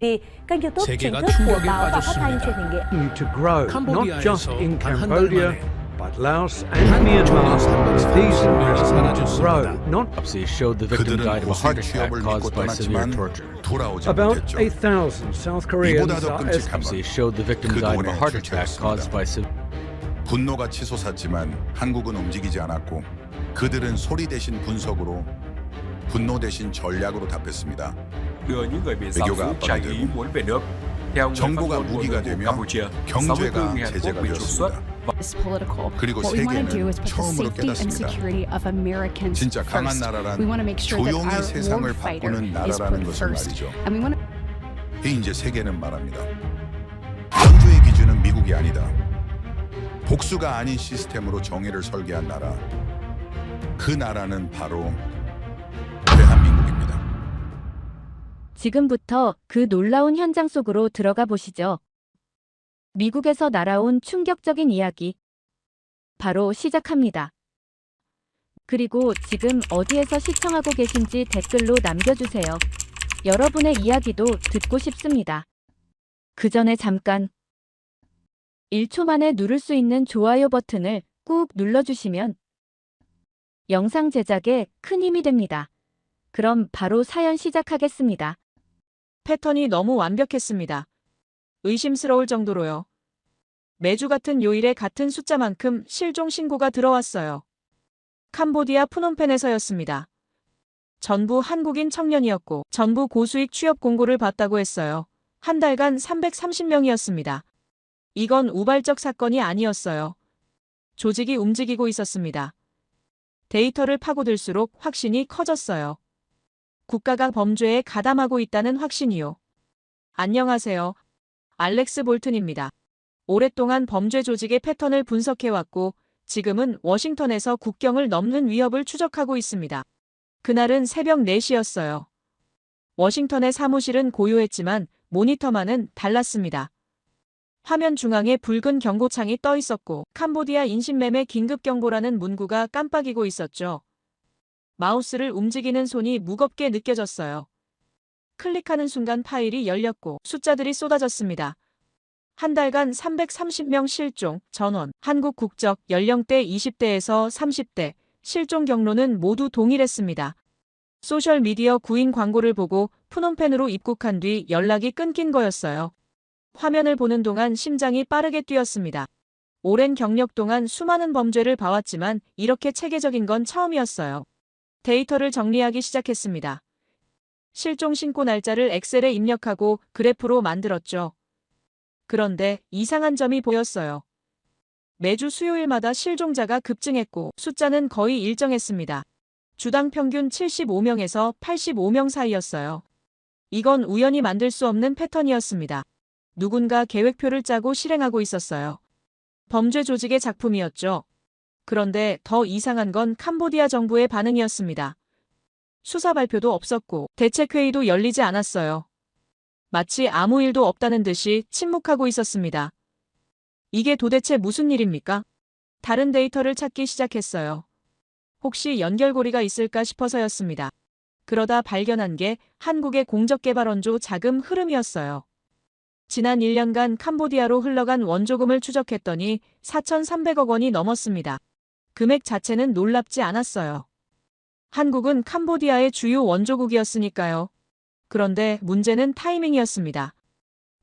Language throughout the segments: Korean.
Thì kênh YouTube chính 세계가 thức của 충격에 báo và phát thanh truyền hình 빠졌습니다. điện To grow, not just 캄보디아에서 in 단 한 달 Cambodia, 만에 but Laos and 한 Myanmar. 청년 These 340명이 investments grow, 사라졌습니다. not Autopsy showed the victim 그들은 died of a heart 고수의 attack 취업을 caused 믿고 by severe 떠났지만 torture. 돌아오지 about 못했죠. 8,000 South Koreans 이보다 더 are 끔찍한 Autopsy 건 showed the victim died of a 그동안의 heart attack 출처였습니다. caused by 분노가 치솟았지만 한국은 움직이지 않았고 그들은 소리 대신 분석으로 분노 대신 전략으로 답했습니다. đưa những người bị xào 외교가 xứ trái ý 압박되고 muốn về nước. Theo người phát 정보가 ngôn của 무기가 Nội vụ 되며 Campuchia, 경제가 64 người Hàn Quốc 제재가 bị trục xuất. 되었습니다. Is political. 그리고 What we want to do 세계는 is put the 처음으로 safety and 깨닫습니다. security of Americans 진짜 강한 first. 나라란 We want to make sure that 조용히 our 세상을 war fighter 바꾸는 is 나라라는 put 것을 first. 말이죠. And we want to 이제 세계는 말합니다. 원조의 기준은 미국이 아니다. 복수가 아닌 시스템으로 정의를 설계한 나라. 그 나라는 바로 대한민국입니다. 지금부터 그 놀라운 현장 속으로 들어가 보시죠. 미국에서 날아온 충격적인 이야기. 바로 시작합니다. 그리고 지금 어디에서 시청하고 계신지 댓글로 남겨주세요. 여러분의 이야기도 듣고 싶습니다. 그 전에 잠깐 1초 만에 누를 수 있는 좋아요 버튼을 꾹 눌러주시면 영상 제작에 큰 힘이 됩니다. 그럼 바로 사연 시작하겠습니다. 패턴이 너무 완벽했습니다. 의심스러울 정도로요. 매주 같은 요일에 같은 숫자만큼 실종 신고가 들어왔어요. 캄보디아 프놈펜에서였습니다. 전부 한국인 청년이었고 전부 고수익 취업 공고를 받다고 했어요. 한 달간 330명이었습니다. 이건 우발적 사건이 아니었어요. 조직이 움직이고 있었습니다. 데이터를 파고들수록 확신이 커졌어요. 국가가 범죄에 가담하고 있다는 확신이요. 안녕하세요. 알렉스 볼튼입니다. 오랫동안 범죄 조직의 패턴을 분석해왔고 지금은 워싱턴에서 국경을 넘는 위협을 추적하고 있습니다. 그날은 새벽 4시였어요. 워싱턴의 사무실은 고요했지만 모니터만은 달랐습니다. 화면 중앙에 붉은 경고창이 떠 있었고 캄보디아 인신매매 긴급경보라는 문구가 깜빡이고 있었죠. 마우스를 움직이는 손이 무겁게 느껴졌어요. 클릭하는 순간 파일이 열렸고 숫자들이 쏟아졌습니다. 한 달간 330명 실종, 전원, 한국 국적, 연령대 20대에서 30대, 실종 경로는 모두 동일했습니다. 소셜미디어 구인 광고를 보고 프놈펜으로 입국한 뒤 연락이 끊긴 거였어요. 화면을 보는 동안 심장이 빠르게 뛰었습니다. 오랜 경력 동안 수많은 범죄를 봐왔지만 이렇게 체계적인 건 처음이었어요. 데이터를 정리하기 시작했습니다. 실종 신고 날짜를 엑셀에 입력하고 그래프로 만들었죠. 그런데 이상한 점이 보였어요. 매주 수요일마다 실종자가 급증했고 숫자는 거의 일정했습니다. 주당 평균 75명에서 85명 사이였어요. 이건 우연히 만들 수 없는 패턴이었습니다. 누군가 계획표를 짜고 실행하고 있었어요. 범죄 조직의 작품이었죠. 그런데 더 이상한 건 캄보디아 정부의 반응이었습니다. 수사 발표도 없었고 대책회의도 열리지 않았어요. 마치 아무 일도 없다는 듯이 침묵하고 있었습니다. 이게 도대체 무슨 일입니까? 다른 데이터를 찾기 시작했어요. 혹시 연결고리가 있을까 싶어서였습니다. 그러다 발견한 게 한국의 공적개발원조 자금 흐름이었어요. 지난 1년간 캄보디아로 흘러간 원조금을 추적했더니 4,300억 원이 넘었습니다. 금액 자체는 놀랍지 않았어요. 한국은 캄보디아의 주요 원조국이었으니까요. 그런데 문제는 타이밍이었습니다.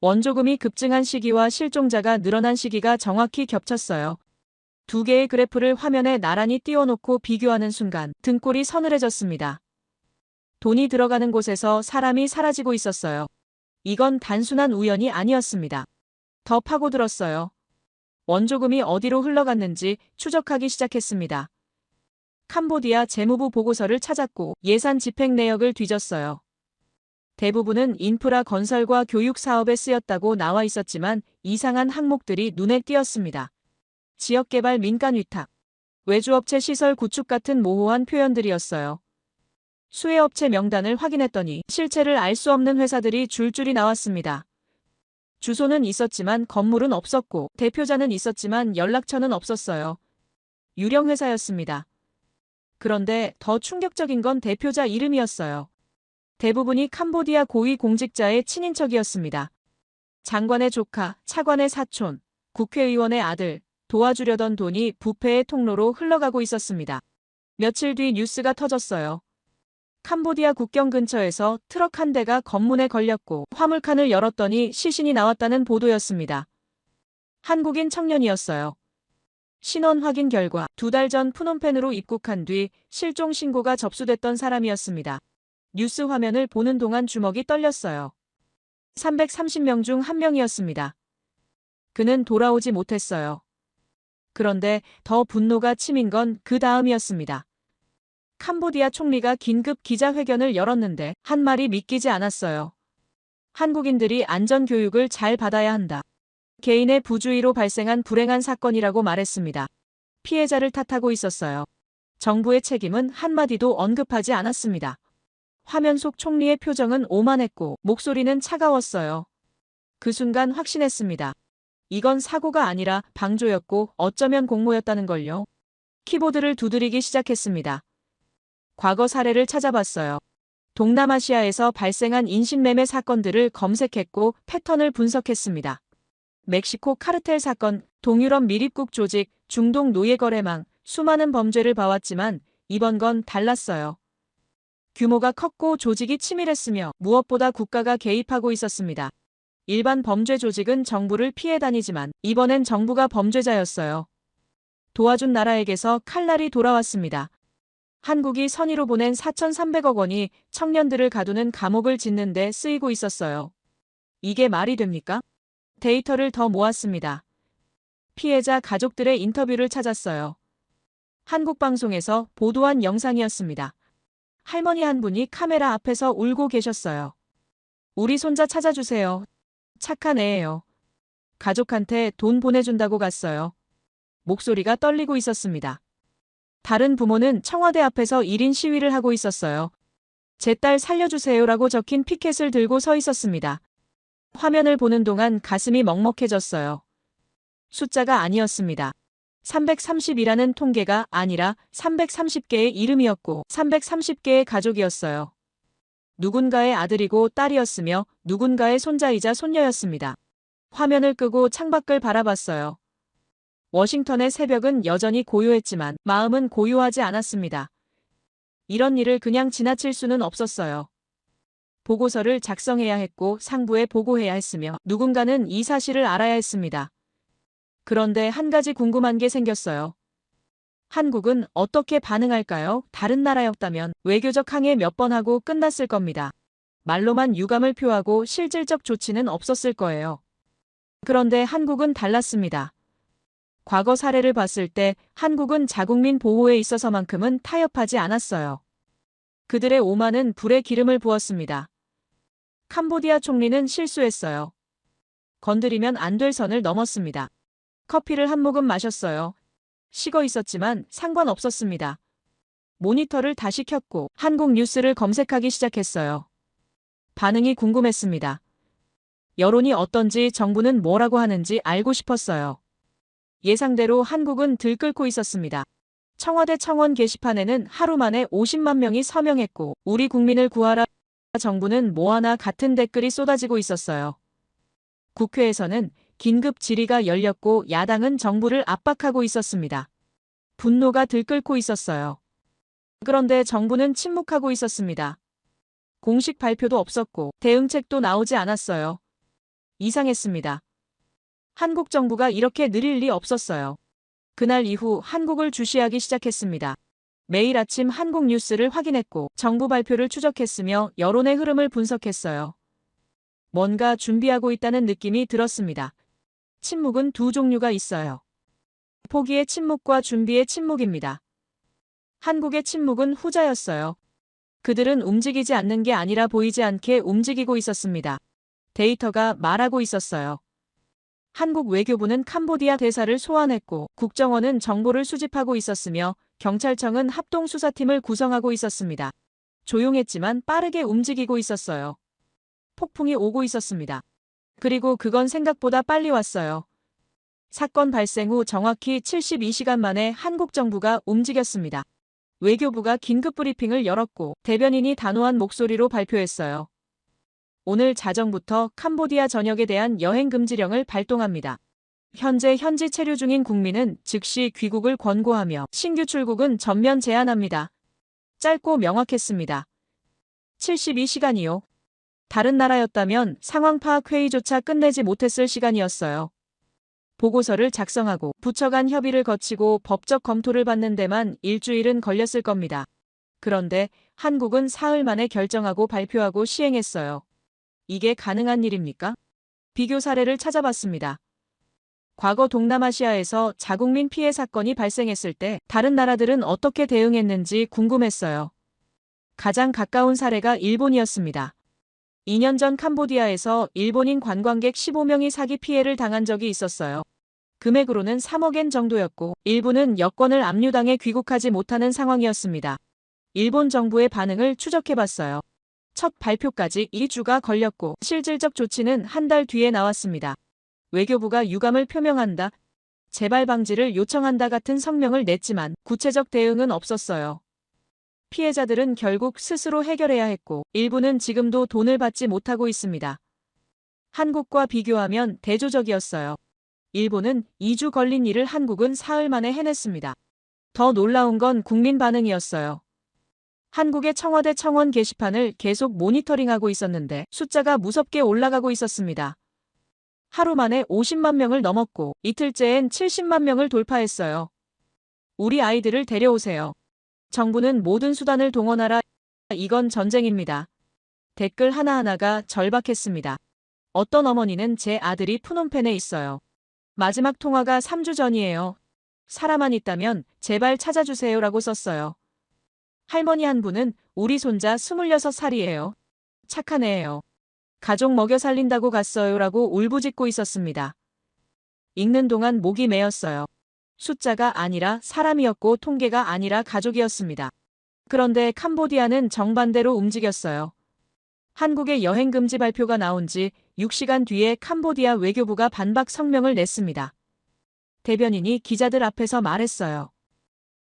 원조금이 급증한 시기와 실종자가 늘어난 시기가 정확히 겹쳤어요. 두 개의 그래프를 화면에 나란히 띄워놓고 비교하는 순간 등골이 서늘해졌습니다. 돈이 들어가는 곳에서 사람이 사라지고 있었어요. 이건 단순한 우연이 아니었습니다. 더 파고들었어요. 원조금이 어디로 흘러갔는지 추적하기 시작했습니다. 캄보디아 재무부 보고서를 찾았고 예산 집행 내역을 뒤졌어요. 대부분은 인프라 건설과 교육 사업에 쓰였다고 나와 있었지만 이상한 항목들이 눈에 띄었습니다. 지역개발 민간 위탁, 외주업체 시설 구축 같은 모호한 표현들이었어요. 수혜업체 명단을 확인했더니 실체를 알 수 없는 회사들이 줄줄이 나왔습니다. 주소는 있었지만 건물은 없었고 대표자는 있었지만 연락처는 없었어요. 유령 회사였습니다. 그런데 더 충격적인 건 대표자 이름이었어요. 대부분이 캄보디아 고위 공직자의 친인척이었습니다. 장관의 조카, 차관의 사촌, 국회의원의 아들, 도와주려던 돈이 부패의 통로로 흘러가고 있었습니다. 며칠 뒤 뉴스가 터졌어요. 캄보디아 국경 근처에서 트럭 한 대가 검문에 걸렸고 화물칸을 열었더니 시신이 나왔다는 보도였습니다. 한국인 청년이었어요. 신원 확인 결과 2달 전 푸놈펜으로 입국한 뒤 실종 신고가 접수됐던 사람이었습니다. 뉴스 화면을 보는 동안 주먹이 떨렸어요. 330명 중 한 명이었습니다. 그는 돌아오지 못했어요. 그런데 더 분노가 치민 건 그 다음이었습니다. 캄보디아 총리가 긴급 기자회견을 열었는데 한 말이 믿기지 않았어요. 한국인들이 안전교육을 잘 받아야 한다. 개인의 부주의로 발생한 불행한 사건이라고 말했습니다. 피해자를 탓하고 있었어요. 정부의 책임은 한마디도 언급하지 않았습니다. 화면 속 총리의 표정은 오만했고 목소리는 차가웠어요. 그 순간 확신했습니다. 이건 사고가 아니라 방조였고 어쩌면 공모였다는 걸요. 키보드를 두드리기 시작했습니다. 과거 사례를 찾아봤어요. 동남아시아에서 발생한 인신매매 사건들을 검색했고 패턴을 분석했습니다. 멕시코 카르텔 사건, 동유럽 밀입국 조직, 중동 노예거래망, 수많은 범죄를 봐왔지만 이번 건 달랐어요. 규모가 컸고 조직이 치밀했으며 무엇보다 국가가 개입하고 있었습니다. 일반 범죄 조직은 정부를 피해 다니지만 이번엔 정부가 범죄자였어요. 도와준 나라에게서 칼날이 돌아왔습니다. 한국이 선의로 보낸 4,300억 원이 청년들을 가두는 감옥을 짓는 데 쓰이고 있었어요. 이게 말이 됩니까? 데이터를 더 모았습니다. 피해자 가족들의 인터뷰를 찾았어요. 한국 방송에서 보도한 영상이었습니다. 할머니 한 분이 카메라 앞에서 울고 계셨어요. 우리 손자 찾아주세요. 착한 애예요. 가족한테 돈 보내준다고 갔어요. 목소리가 떨리고 있었습니다. 다른 부모는 청와대 앞에서 1인 시위를 하고 있었어요. 제 딸 살려주세요라고 적힌 피켓을 들고 서 있었습니다. 화면을 보는 동안 가슴이 먹먹해졌어요. 숫자가 아니었습니다. 330이라는 통계가 아니라 330개의 이름이었고 330개의 가족이었어요. 누군가의 아들이고 딸이었으며 누군가의 손자이자 손녀였습니다. 화면을 끄고 창밖을 바라봤어요. 워싱턴의 새벽은 여전히 고요했지만 마음은 고요하지 않았습니다. 이런 일을 그냥 지나칠 수는 없었어요. 보고서를 작성해야 했고 상부에 보고해야 했으며 누군가는 이 사실을 알아야 했습니다. 그런데 한 가지 궁금한 게 생겼어요. 한국은 어떻게 반응할까요? 다른 나라였다면 외교적 항해 몇 번 하고 끝났을 겁니다. 말로만 유감을 표하고 실질적 조치는 없었을 거예요. 그런데 한국은 달랐습니다. 과거 사례를 봤을 때 한국은 자국민 보호에 있어서만큼은 타협하지 않았어요. 그들의 오만은 불에 기름을 부었습니다. 캄보디아 총리는 실수했어요. 건드리면 안 될 선을 넘었습니다. 커피를 한 모금 마셨어요. 식어 있었지만 상관없었습니다. 모니터를 다시 켰고 한국 뉴스를 검색하기 시작했어요. 반응이 궁금했습니다. 여론이 어떤지 정부는 뭐라고 하는지 알고 싶었어요. 예상대로 한국은 들끓고 있었습니다. 청와대 청원 게시판에는 하루 만에 50만 명이 서명했고 우리 국민을 구하라 정부는 뭐하나 같은 댓글이 쏟아지고 있었어요. 국회에서는 긴급 질의가 열렸고 야당은 정부를 압박하고 있었습니다. 분노가 들끓고 있었어요. 그런데 정부는 침묵하고 있었습니다. 공식 발표도 없었고 대응책도 나오지 않았어요. 이상했습니다. 한국 정부가 이렇게 느릴 리 없었어요. 그날 이후 한국을 주시하기 시작했습니다. 매일 아침 한국 뉴스를 확인했고 정부 발표를 추적했으며 여론의 흐름을 분석했어요. 뭔가 준비하고 있다는 느낌이 들었습니다. 침묵은 두 종류가 있어요. 포기의 침묵과 준비의 침묵입니다. 한국의 침묵은 후자였어요. 그들은 움직이지 않는 게 아니라 보이지 않게 움직이고 있었습니다. 데이터가 말하고 있었어요. 한국 외교부는 캄보디아 대사를 소환했고 국정원은 정보를 수집하고 있었으며 경찰청은 합동수사팀을 구성하고 있었습니다. 조용했지만 빠르게 움직이고 있었어요. 폭풍이 오고 있었습니다. 그리고 그건 생각보다 빨리 왔어요. 사건 발생 후 정확히 72시간 만에 한국 정부가 움직였습니다. 외교부가 긴급 브리핑을 열었고 대변인이 단호한 목소리로 발표했어요. 오늘 자정부터 캄보디아 전역에 대한 여행 금지령을 발동합니다. 현재 현지 체류 중인 국민은 즉시 귀국을 권고하며 신규 출국은 전면 제한합니다. 짧고 명확했습니다. 72시간이요. 다른 나라였다면 상황 파악 회의조차 끝내지 못했을 시간이었어요. 보고서를 작성하고 부처 간 협의를 거치고 법적 검토를 받는 데만 일주일은 걸렸을 겁니다. 그런데 한국은 사흘 만에 결정하고 발표하고 시행했어요. 이게 가능한 일입니까? 비교 사례를 찾아봤습니다. 과거 동남아시아에서 자국민 피해 사건이 발생했을 때 다른 나라들은 어떻게 대응했는지 궁금했어요. 가장 가까운 사례가 일본이었습니다. 2년 전 캄보디아에서 일본인 관광객 15명이 사기 피해를 당한 적이 있었어요. 금액으로는 3억 엔 정도였고 일부는 여권을 압류당해 귀국하지 못하는 상황이었습니다. 일본 정부의 반응을 추적해봤어요. 첫 발표까지 2주가 걸렸고 실질적 조치는 한 달 뒤에 나왔습니다. 외교부가 유감을 표명한다, 재발 방지를 요청한다 같은 성명을 냈지만 구체적 대응은 없었어요. 피해자들은 결국 스스로 해결해야 했고 일부는 지금도 돈을 받지 못하고 있습니다. 한국과 비교하면 대조적이었어요. 일본은 2주 걸린 일을 한국은 사흘 만에 해냈습니다. 더 놀라운 건 국민 반응이었어요. 한국의 청와대 청원 게시판을 계속 모니터링하고 있었는데 숫자가 무섭게 올라가고 있었습니다. 하루 만에 50만 명을 넘었고 이틀째엔 70만 명을 돌파했어요. 우리 아이들을 데려오세요. 정부는 모든 수단을 동원하라. 이건 전쟁입니다. 댓글 하나하나가 절박했습니다. 어떤 어머니는 제 아들이 푸놈펜에 있어요. 마지막 통화가 3주 전이에요. 사람만 있다면 제발 찾아주세요라고 썼어요. 할머니 한 분은 우리 손자 26살이에요. 착한 애예요. 가족 먹여 살린다고 갔어요라고 울부짖고 있었습니다. 읽는 동안 목이 메었어요. 숫자가 아니라 사람이었고 통계가 아니라 가족이었습니다. 그런데 캄보디아는 정반대로 움직였어요. 한국의 여행 금지 발표가 나온 지 6시간 뒤에 캄보디아 외교부가 반박 성명을 냈습니다. 대변인이 기자들 앞에서 말했어요.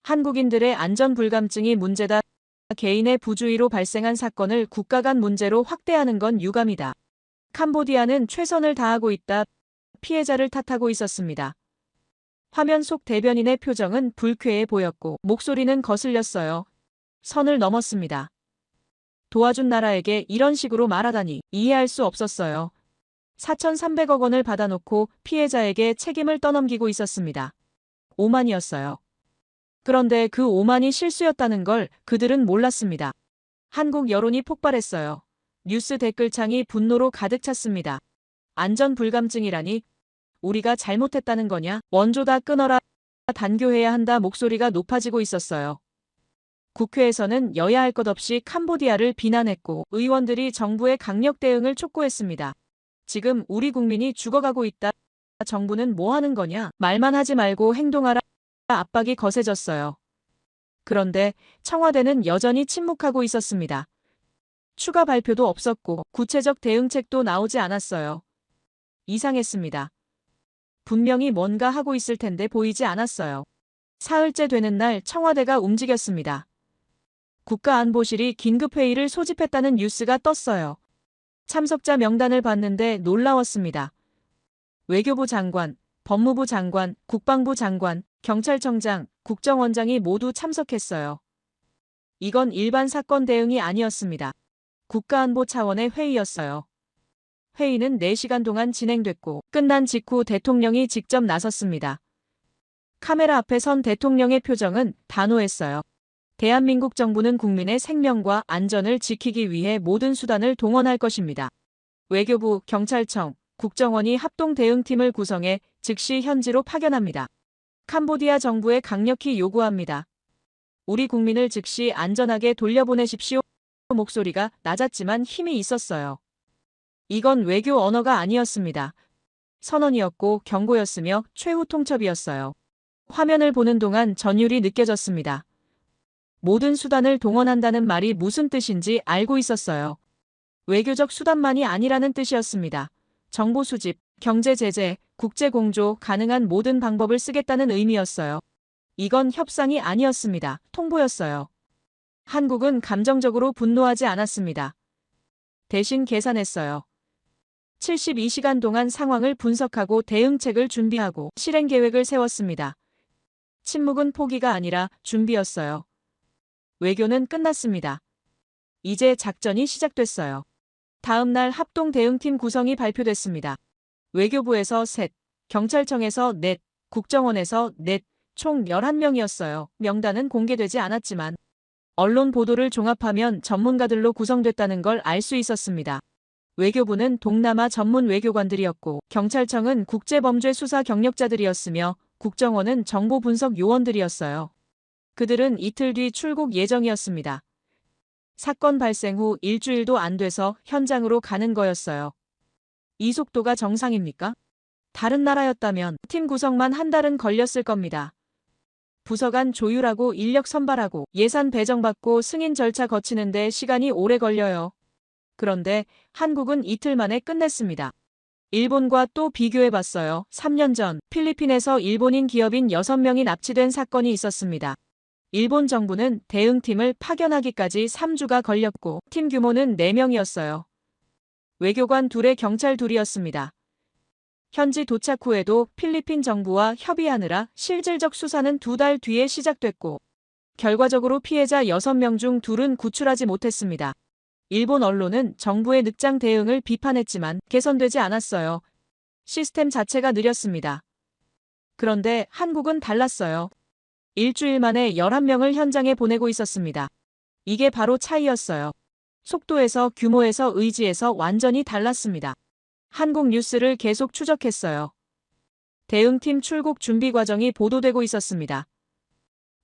한국인들의 안전 불감증이 문제다. 개인의 부주의로 발생한 사건을 국가 간 문제로 확대하는 건 유감이다. 캄보디아는 최선을 다하고 있다. 피해자를 탓하고 있었습니다. 화면 속 대변인의 표정은 불쾌해 보였고 목소리는 거슬렸어요. 선을 넘었습니다. 도와준 나라에게 이런 식으로 말하다니 이해할 수 없었어요. 4,300억 원을 받아놓고 피해자에게 책임을 떠넘기고 있었습니다. 오만이었어요. 그런데 그 오만이 실수였다는 걸 그들은 몰랐습니다. 한국 여론이 폭발했어요. 뉴스 댓글창이 분노로 가득 찼습니다. 안전 불감증이라니? 우리가 잘못했다는 거냐? 원조 다 끊어라. 단교해야 한다. 목소리가 높아지고 있었어요. 국회에서는 여야 할 것 없이 캄보디아를 비난했고 의원들이 정부의 강력 대응을 촉구했습니다. 지금 우리 국민이 죽어가고 있다. 정부는 뭐 하는 거냐? 말만 하지 말고 행동하라. 압박이 거세졌어요. 그런데 청와대는 여전히 침묵하고 있었습니다. 추가 발표도 없었고 구체적 대응책도 나오지 않았어요. 이상했습니다. 분명히 뭔가 하고 있을 텐데 보이지 않았어요. 사흘째 되는 날 청와대가 움직였습니다. 국가안보실이 긴급회의를 소집했다는 뉴스가 떴어요. 참석자 명단을 봤는데 놀라웠습니다. 외교부 장관, 법무부 장관, 국방부 장관, 경찰청장, 국정원장이 모두 참석했어요. 이건 일반 사건 대응이 아니었습니다. 국가안보 차원의 회의였어요. 회의는 4시간 동안 진행됐고 끝난 직후 대통령이 직접 나섰습니다. 카메라 앞에 선 대통령의 표정은 단호했어요. 대한민국 정부는 국민의 생명과 안전을 지키기 위해 모든 수단을 동원할 것입니다. 외교부, 경찰청, 국정원이 합동 대응팀을 구성해 즉시 현지로 파견합니다. 캄보디아 정부에 강력히 요구합니다. 우리 국민을 즉시 안전하게 돌려보내십시오. 목소리가 낮았지만 힘이 있었어요. 이건 외교 언어가 아니었습니다. 선언이었고 경고였으며 최후 통첩이었어요. 화면을 보는 동안 전율이 느껴졌습니다. 모든 수단을 동원한다는 말이 무슨 뜻인지 알고 있었어요. 외교적 수단만이 아니라는 뜻이었습니다. 정보 수집, 경제 제재, 국제 공조, 가능한 모든 방법을 쓰겠다는 의미였어요. 이건 협상이 아니었습니다. 통보였어요. 한국은 감정적으로 분노하지 않았습니다. 대신 계산했어요. 72시간 동안 상황을 분석하고 대응책을 준비하고 실행 계획을 세웠습니다. 침묵은 포기가 아니라 준비였어요. 외교는 끝났습니다. 이제 작전이 시작됐어요. 다음 날 합동 대응팀 구성이 발표됐습니다. 외교부에서 셋, 경찰청에서 넷, 국정원에서 넷, 총 11명이었어요. 명단은 공개되지 않았지만 언론 보도를 종합하면 전문가들로 구성됐다는 걸 알 수 있었습니다. 외교부는 동남아 전문 외교관들이었고 경찰청은 국제범죄 수사 경력자들이었으며 국정원은 정보 분석 요원들이었어요. 그들은 이틀 뒤 출국 예정이었습니다. 사건 발생 후 일주일도 안 돼서 현장으로 가는 거였어요. 이 속도가 정상입니까? 다른 나라였다면 팀 구성만 한 달은 걸렸을 겁니다. 부서 간 조율하고 인력 선발하고 예산 배정받고 승인 절차 거치는데 시간이 오래 걸려요. 그런데 한국은 이틀 만에 끝냈습니다. 일본과 또 비교해봤어요. 3년 전 필리핀에서 일본인 기업인 6명이 납치된 사건이 있었습니다. 일본 정부는 대응팀을 파견하기까지 3주가 걸렸고 팀 규모는 4명이었어요. 외교관 2에 경찰 2이었습니다. 현지 도착 후에도 필리핀 정부와 협의하느라 실질적 수사는 2달 뒤에 시작됐고 결과적으로 피해자 6명 중 2은 구출하지 못했습니다. 일본 언론은 정부의 늑장 대응을 비판했지만 개선되지 않았어요. 시스템 자체가 느렸습니다. 그런데 한국은 달랐어요. 일주일 만에 11명을 현장에 보내고 있었습니다. 이게 바로 차이였어요. 속도에서 규모에서 의지에서 완전히 달랐습니다. 한국 뉴스를 계속 추적했어요. 대응팀 출국 준비 과정이 보도되고 있었습니다.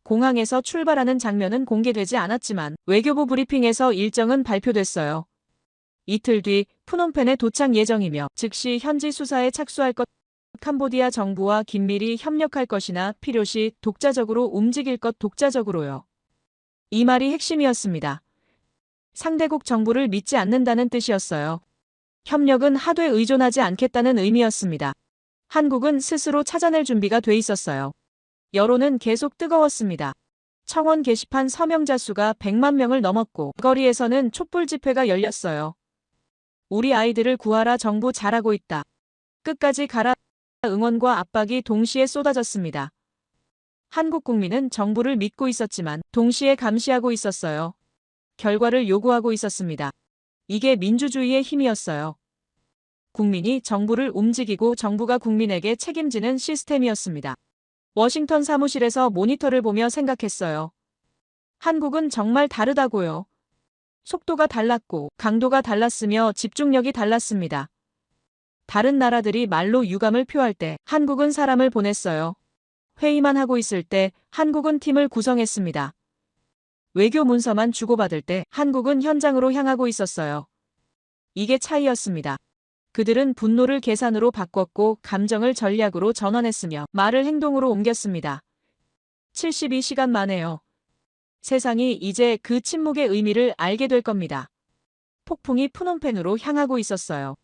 공항에서 출발하는 장면은 공개되지 않았지만 외교부 브리핑에서 일정은 발표됐어요. 이틀 뒤 푸놈펜에 도착 예정이며 즉시 현지 수사에 착수할 것, 캄보디아 정부와 긴밀히 협력할 것이나 필요시 독자적으로 움직일 것 독자적으로요. 이 말이 핵심이었습니다. 상대국 정부를 믿지 않는다는 뜻이었어요. 협력은 하되 의존하지 않겠다는 의미였습니다. 한국은 스스로 찾아낼 준비가 돼 있었어요. 여론은 계속 뜨거웠습니다. 청원 게시판 서명자 수가 100만 명을 넘었고 거리에서는 촛불 집회가 열렸어요. 우리 아이들을 구하라, 정부 잘하고 있다. 끝까지 가라. 응원과 압박이 동시에 쏟아졌습니다. 한국 국민은 정부를 믿고 있었지만 동시에 감시하고 있었어요. 결과를 요구하고 있었습니다. 이게 민주주의의 힘이었어요. 국민이 정부를 움직이고 정부가 국민에게 책임지는 시스템이었습니다. 워싱턴 사무실에서 모니터를 보며 생각했어요. 한국은 정말 다르다고요. 속도가 달랐고 강도가 달랐으며 집중력이 달랐습니다. 다른 나라들이 말로 유감을 표할 때 한국은 사람을 보냈어요. 회의만 하고 있을 때 한국은 팀을 구성했습니다. 외교 문서만 주고받을 때 한국은 현장으로 향하고 있었어요. 이게 차이였습니다. 그들은 분노를 계산으로 바꿨고 감정을 전략으로 전환했으며 말을 행동으로 옮겼습니다. 72시간 만에요. 세상이 이제 그 침묵의 의미를 알게 될 겁니다. 폭풍이 푸놈펜으로 향하고 있었어요.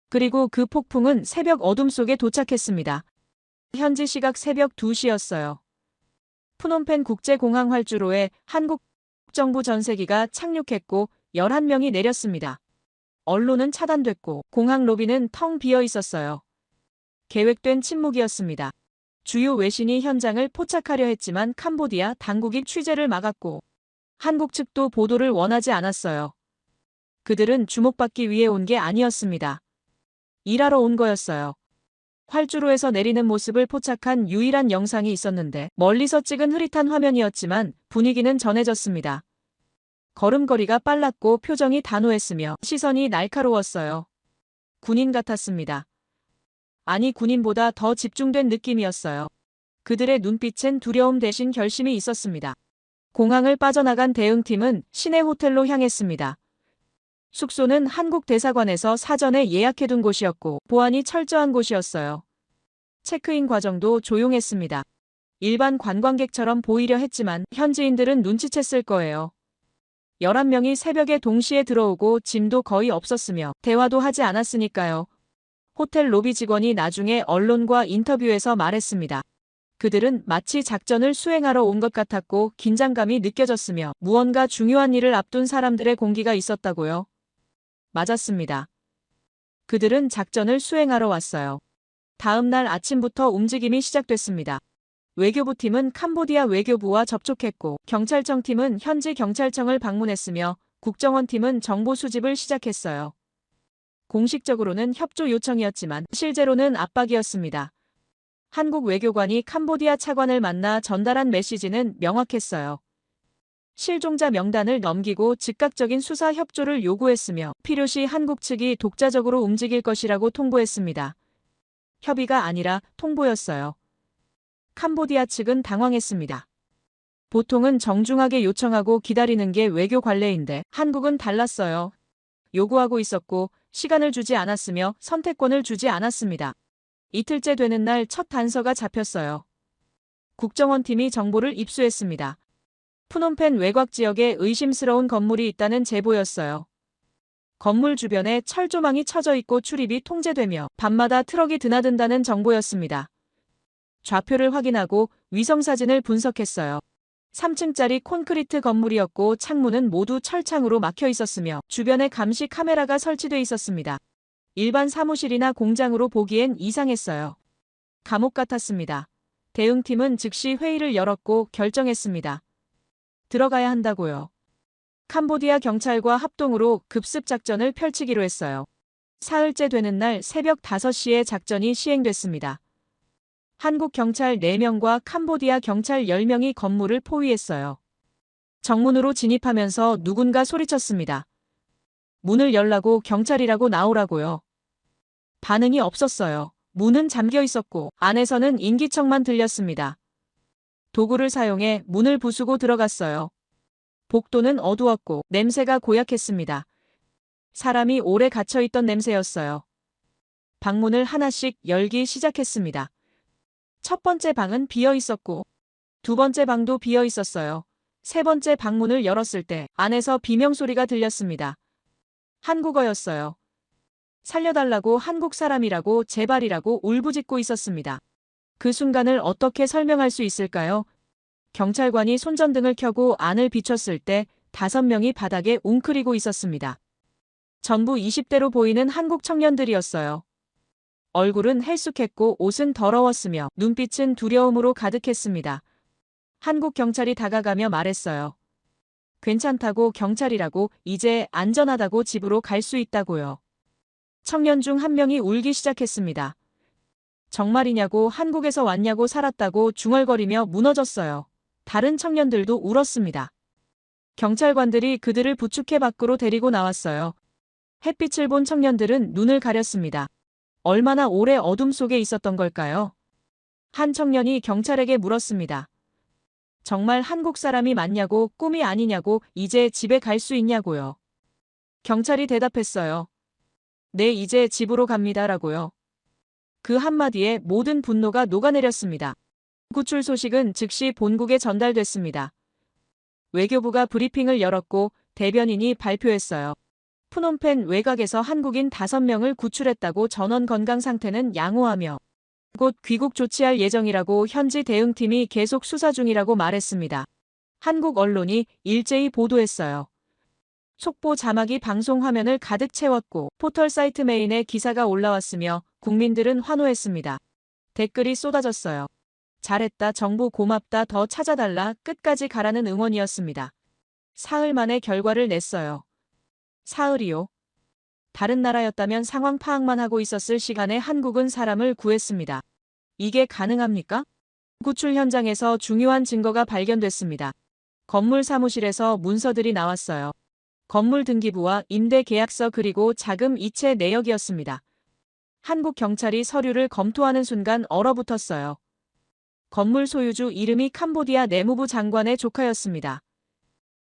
그리고 그 폭풍은 새벽 어둠 속에 도착했습니다. 현지 시각 새벽 2시였어요. 푸놈펜 국제공항 활주로에 한국 정부 전세기가 착륙했고 11명이 내렸습니다. 언론은 차단됐고 공항 로비는 텅 비어 있었어요. 계획된 침묵이었습니다. 주요 외신이 현장을 포착하려 했지만 캄보디아 당국이 취재를 막았고 한국 측도 보도를 원하지 않았어요. 그들은 주목받기 위해 온 게 아니었습니다. 일하러 온 거였어요. 활주로에서 내리는 모습을 포착한 유일한 영상이 있었는데 멀리서 찍은 흐릿한 화면이었지만 분위기는 전해졌습니다. 걸음걸이가 빨랐고 표정이 단호했으며 시선이 날카로웠어요. 군인 같았습니다. 아니, 군인보다 더 집중된 느낌이었어요. 그들의 눈빛엔 두려움 대신 결심이 있었습니다. 공항을 빠져나간 대응팀은 시내 호텔로 향했습니다. 숙소는 한국 대사관에서 사전에 예약해둔 곳이었고 보안이 철저한 곳이었어요. 체크인 과정도 조용했습니다. 일반 관광객처럼 보이려 했지만 현지인들은 눈치챘을 거예요. 11명이 새벽에 동시에 들어오고 짐도 거의 없었으며 대화도 하지 않았으니까요. 호텔 로비 직원이 나중에 언론과 인터뷰에서 말했습니다. 그들은 마치 작전을 수행하러 온 것 같았고 긴장감이 느껴졌으며 무언가 중요한 일을 앞둔 사람들의 공기가 있었다고요. 맞았습니다. 그들은 작전을 수행하러 왔어요. 다음 날 아침부터 움직임이 시작됐습니다. 외교부 팀은 캄보디아 외교부와 접촉했고 경찰청 팀은 현지 경찰청을 방문했으며 국정원 팀은 정보 수집을 시작했어요. 공식적으로는 협조 요청이었지만 실제로는 압박이었습니다. 한국 외교관이 캄보디아 차관을 만나 전달한 메시지는 명확했어요. 실종자 명단을 넘기고 즉각적인 수사 협조를 요구했으며 필요시 한국 측이 독자적으로 움직일 것이라고 통보했습니다. 협의가 아니라 통보였어요. 캄보디아 측은 당황했습니다. 보통은 정중하게 요청하고 기다리는 게 외교 관례인데 한국은 달랐어요. 요구하고 있었고 시간을 주지 않았으며 선택권을 주지 않았습니다. 이틀째 되는 날 첫 단서가 잡혔어요. 국정원 팀이 정보를 입수했습니다. 푸놈펜 외곽 지역에 의심스러운 건물이 있다는 제보였어요. 건물 주변에 철조망이 쳐져 있고 출입이 통제되며 밤마다 트럭이 드나든다는 정보였습니다. 좌표를 확인하고 위성사진을 분석했어요. 3층짜리 콘크리트 건물이었고 창문은 모두 철창으로 막혀 있었으며 주변에 감시 카메라가 설치돼 있었습니다. 일반 사무실이나 공장으로 보기엔 이상했어요. 감옥 같았습니다. 대응팀은 즉시 회의를 열었고 결정했습니다. 들어가야 한다고요. 캄보디아 경찰과 합동으로 급습 작전을 펼치기로 했어요. 사흘째 되는 날 새벽 5시에 작전이 시행됐습니다. 한국 경찰 4명과 캄보디아 경찰 10명이 건물을 포위했어요. 정문으로 진입하면서 누군가 소리쳤습니다. 문을 열라고 경찰이라고 나오라고요. 반응이 없었어요. 문은 잠겨 있었고 안에서는 인기척만 들렸습니다. 도구를 사용해 문을 부수고 들어갔어요. 복도는 어두웠고 냄새가 고약했습니다. 사람이 오래 갇혀있던 냄새였어요. 방문을 하나씩 열기 시작했습니다. 첫 번째 방은 비어 있었고 두 번째 방도 비어 있었어요. 세 번째 방문을 열었을 때 안에서 비명소리가 들렸습니다. 한국어였어요. 살려달라고 한국 사람이라고 제발이라고 울부짖고 있었습니다. 그 순간을 어떻게 설명할 수 있을까요? 경찰관이 손전등을 켜고 안을 비췄을 때 5명이 바닥에 웅크리고 있었습니다. 전부 20대로 보이는 한국 청년들이었어요. 얼굴은 헬쑥했고 옷은 더러웠으며 눈빛은 두려움으로 가득했습니다. 한국 경찰이 다가가며 말했어요. 괜찮다고 경찰이라고 이제 안전하다고 집으로 갈 수 있다고요. 청년 중 한 명이 울기 시작했습니다. 정말이냐고 한국에서 왔냐고 살았다고 중얼거리며 무너졌어요. 다른 청년들도 울었습니다. 경찰관들이 그들을 부축해 밖으로 데리고 나왔어요. 햇빛을 본 청년들은 눈을 가렸습니다. 얼마나 오래 어둠 속에 있었던 걸까요? 한 청년이 경찰에게 물었습니다. 정말 한국 사람이 맞냐고 꿈이 아니냐고 이제 집에 갈 수 있냐고요. 경찰이 대답했어요. 네, 이제 집으로 갑니다라고요. 그 한마디에 모든 분노가 녹아내렸습니다. 구출 소식은 즉시 본국에 전달됐습니다. 외교부가 브리핑을 열었고 대변인이 발표했어요. 푸놈펜 외곽에서 한국인 5명을 구출했다고 전원 건강 상태는 양호하며 곧 귀국 조치할 예정이라고 현지 대응팀이 계속 수사 중이라고 말했습니다. 한국 언론이 일제히 보도했어요. 속보 자막이 방송 화면을 가득 채웠고 포털 사이트 메인에 기사가 올라왔으며 국민들은 환호했습니다. 댓글이 쏟아졌어요. 잘했다, 정부 고맙다, 더 찾아달라, 끝까지 가라는 응원이었습니다. 사흘 만에 결과를 냈어요. 사흘이요. 다른 나라였다면 상황 파악만 하고 있었을 시간에 한국은 사람을 구했습니다. 이게 가능합니까? 구출 현장에서 중요한 증거가 발견됐습니다. 건물 사무실에서 문서들이 나왔어요. 건물 등기부와 임대 계약서 그리고 자금 이체 내역이었습니다. 한국 경찰이 서류를 검토하는 순간 얼어붙었어요. 건물 소유주 이름이 캄보디아 내무부 장관의 조카였습니다.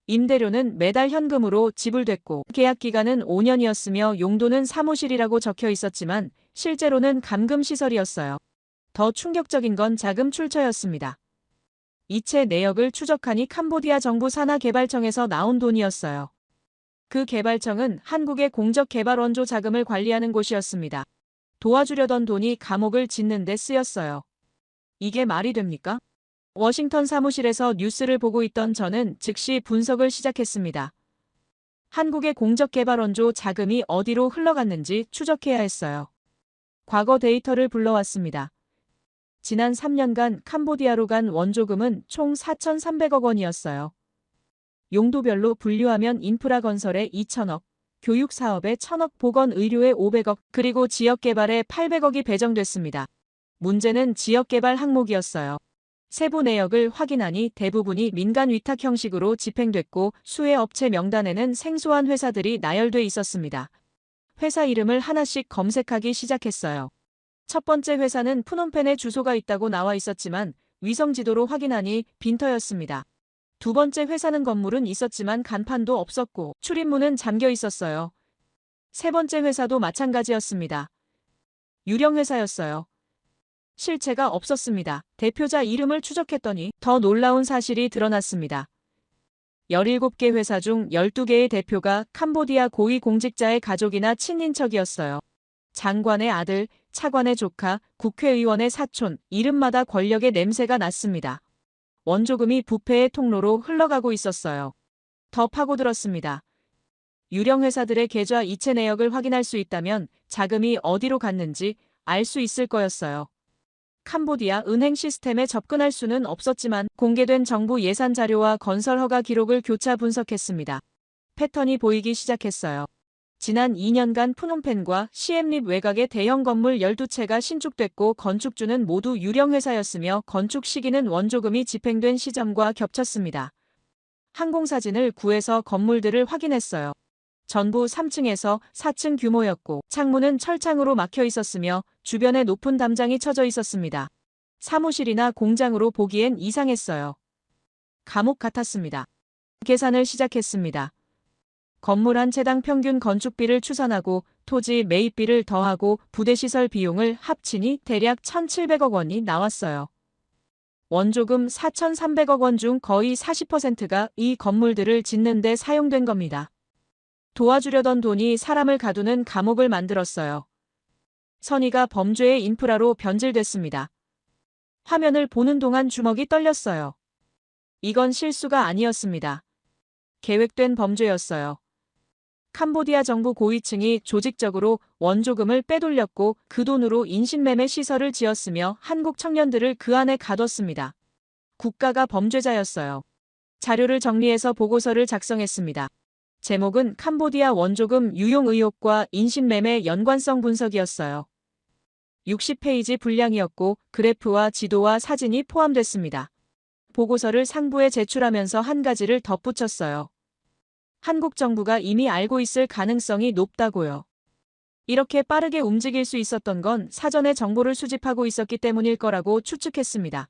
임대료는 매달 현금으로 지불됐고 계약 기간은 5년이었으며 용도는 사무실이라고 적혀 있었지만 실제로는 감금시설이었어요. 더 충격적인 건 자금 출처였습니다. 이체 내역을 추적하니 캄보디아 정부 산하개발청에서 나온 돈이었어요. 그 개발청은 한국의 공적개발원조 자금을 관리하는 곳이었습니다. 도와주려던 돈이 감옥을 짓는 데 쓰였어요. 이게 말이 됩니까? 워싱턴 사무실에서 뉴스를 보고 있던 저는 즉시 분석을 시작했습니다. 한국의 공적개발원조 자금이 어디로 흘러갔는지 추적해야 했어요. 과거 데이터를 불러왔습니다. 지난 3년간 캄보디아로 간 원조금은 총 4,300억 원이었어요. 용도별로 분류하면 인프라 건설에 2,000억, 교육 사업에 1,000억, 보건 의료에 500억, 그리고 지역개발에 800억이 배정됐습니다. 문제는 지역개발 항목이었어요. 세부 내역을 확인하니 대부분이 민간 위탁 형식으로 집행됐고 수혜 업체 명단에는 생소한 회사들이 나열돼 있었습니다. 회사 이름을 하나씩 검색하기 시작했어요. 첫 번째 회사는 푸놈펜에 주소가 있다고 나와 있었지만 위성 지도로 확인하니 빈터였습니다. 두 번째 회사는 건물은 있었지만 간판도 없었고 출입문은 잠겨 있었어요. 세 번째 회사도 마찬가지였습니다. 유령 회사였어요. 실체가 없었습니다. 대표자 이름을 추적했더니 더 놀라운 사실이 드러났습니다. 17개 회사 중 12개의 대표가 캄보디아 고위공직자의 가족이나 친인척이었어요. 장관의 아들, 차관의 조카, 국회의원의 사촌, 이름마다 권력의 냄새가 났습니다. 원조금이 부패의 통로로 흘러가고 있었어요. 더 파고들었습니다. 유령 회사들의 계좌 이체 내역을 확인할 수 있다면 자금이 어디로 갔는지 알 수 있을 거였어요. 캄보디아 은행 시스템에 접근할 수는 없었지만 공개된 정부 예산 자료와 건설 허가 기록을 교차 분석했습니다. 패턴이 보이기 시작했어요. 지난 2년간 푸놈펜과 시엠립 외곽의 대형 건물 12채가 신축됐고 건축주는 모두 유령 회사였으며 건축 시기는 원조금이 집행된 시점과 겹쳤습니다. 항공사진을 구해서 건물들을 확인했어요. 전부 3층에서 4층 규모였고 창문은 철창으로 막혀 있었으며 주변에 높은 담장이 쳐져 있었습니다. 사무실이나 공장으로 보기엔 이상했어요. 감옥 같았습니다. 계산을 시작했습니다. 건물 한 채당 평균 건축비를 추산하고 토지 매입비를 더하고 부대시설 비용을 합치니 대략 1,700억 원이 나왔어요. 원조금 4,300억 원 중 거의 40%가 이 건물들을 짓는 데 사용된 겁니다. 도와주려던 돈이 사람을 가두는 감옥을 만들었어요. 선의가 범죄의 인프라로 변질됐습니다. 화면을 보는 동안 주먹이 떨렸어요. 이건 실수가 아니었습니다. 계획된 범죄였어요. 캄보디아 정부 고위층이 조직적으로 원조금을 빼돌렸고 그 돈으로 인신매매 시설을 지었으며 한국 청년들을 그 안에 가뒀습니다. 국가가 범죄자였어요. 자료를 정리해서 보고서를 작성했습니다. 제목은 캄보디아 원조금 유용 의혹과 인신매매 연관성 분석이었어요. 60페이지 분량이었고 그래프와 지도와 사진이 포함됐습니다. 보고서를 상부에 제출하면서 한 가지를 덧붙였어요. 한국 정부가 이미 알고 있을 가능성이 높다고요. 이렇게 빠르게 움직일 수 있었던 건 사전에 정보를 수집하고 있었기 때문일 거라고 추측했습니다.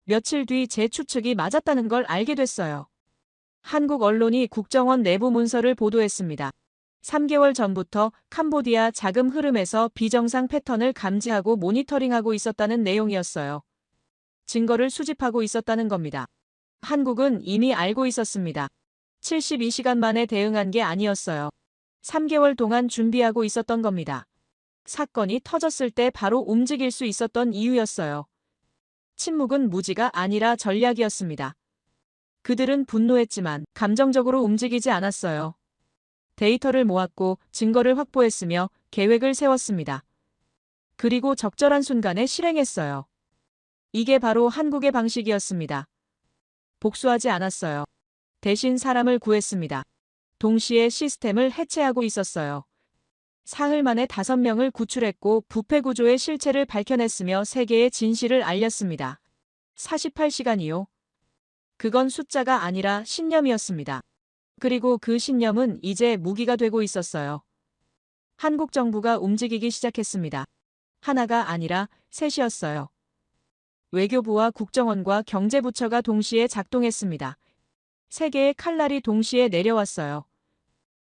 며칠 뒤 제 추측이 맞았다는 걸 알게 됐어요. 한국 언론이 국정원 내부 문서를 보도했습니다. 3개월 전부터 캄보디아 자금 흐름에서 비정상 패턴을 감지하고 모니터링하고 있었다는 내용이었어요. 증거를 수집하고 있었다는 겁니다. 한국은 이미 알고 있었습니다. 72시간 만에 대응한 게 아니었어요. 3개월 동안 준비하고 있었던 겁니다. 사건이 터졌을 때 바로 움직일 수 있었던 이유였어요. 침묵은 무지가 아니라 전략이었습니다. 그들은 분노했지만 감정적으로 움직이지 않았어요. 데이터를 모았고 증거를 확보했으며 계획을 세웠습니다. 그리고 적절한 순간에 실행했어요. 이게 바로 한국의 방식이었습니다. 복수하지 않았어요. 대신 사람을 구했습니다. 동시에 시스템을 해체하고 있었어요. 사흘 만에 5명을 구출했고 부패 구조의 실체를 밝혀냈으며 세계의 진실을 알렸습니다. 48시간이요. 그건 숫자가 아니라 신념이었습니다. 그리고 그 신념은 이제 무기가 되고 있었어요. 한국 정부가 움직이기 시작했습니다. 하나가 아니라 셋이었어요. 외교부와 국정원과 경제부처가 동시에 작동했습니다. 3개의 칼날이 동시에 내려왔어요.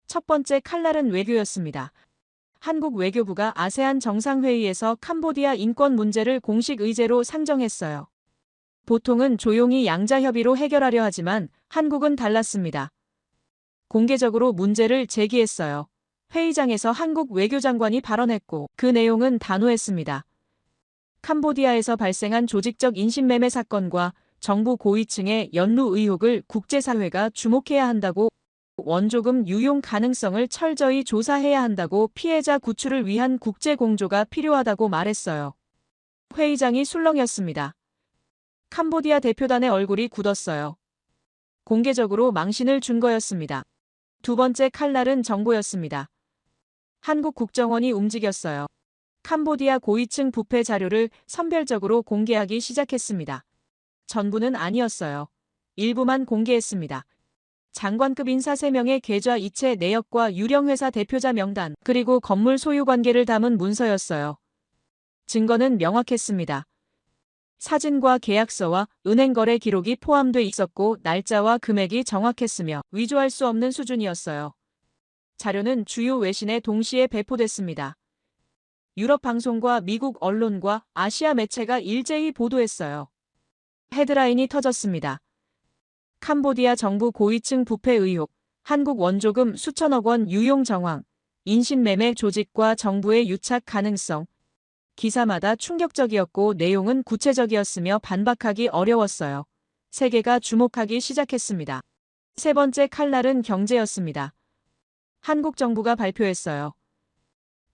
첫 번째 칼날은 외교였습니다. 한국 외교부가 아세안 정상회의에서 캄보디아 인권 문제를 공식 의제로 상정했어요. 보통은 조용히 양자협의로 해결하려 하지만 한국은 달랐습니다. 공개적으로 문제를 제기했어요. 회의장에서 한국 외교장관이 발언했고 그 내용은 단호했습니다. 캄보디아에서 발생한 조직적 인신매매 사건과 정부 고위층의 연루 의혹을 국제사회가 주목해야 한다고, 원조금 유용 가능성을 철저히 조사해야 한다고 피해자 구출을 위한 국제 공조가 필요하다고 말했어요. 회의장이 술렁였습니다. 캄보디아 대표단의 얼굴이 굳었어요. 공개적으로 망신을 준 거였습니다. 두 번째 칼날은 정보였습니다. 한국 국정원이 움직였어요. 캄보디아 고위층 부패 자료를 선별적으로 공개하기 시작했습니다. 전부는 아니었어요. 일부만 공개했습니다. 장관급 인사 3명의 계좌 이체 내역과 유령회사 대표자 명단, 그리고 건물 소유 관계를 담은 문서였어요. 증거는 명확했습니다. 사진과 계약서와 은행 거래 기록이 포함돼 있었고 날짜와 금액이 정확했으며 위조할 수 없는 수준이었어요. 자료는 주요 외신에 동시에 배포됐습니다. 유럽 방송과 미국 언론과 아시아 매체가 일제히 보도했어요. 헤드라인이 터졌습니다. 캄보디아 정부 고위층 부패 의혹, 한국 원조금 수천억 원 유용 정황, 인신매매 조직과 정부의 유착 가능성. 기사마다 충격적이었고 내용은 구체적이었으며 반박하기 어려웠어요. 세계가 주목하기 시작했습니다. 세 번째 칼날은 경제였습니다. 한국 정부가 발표했어요.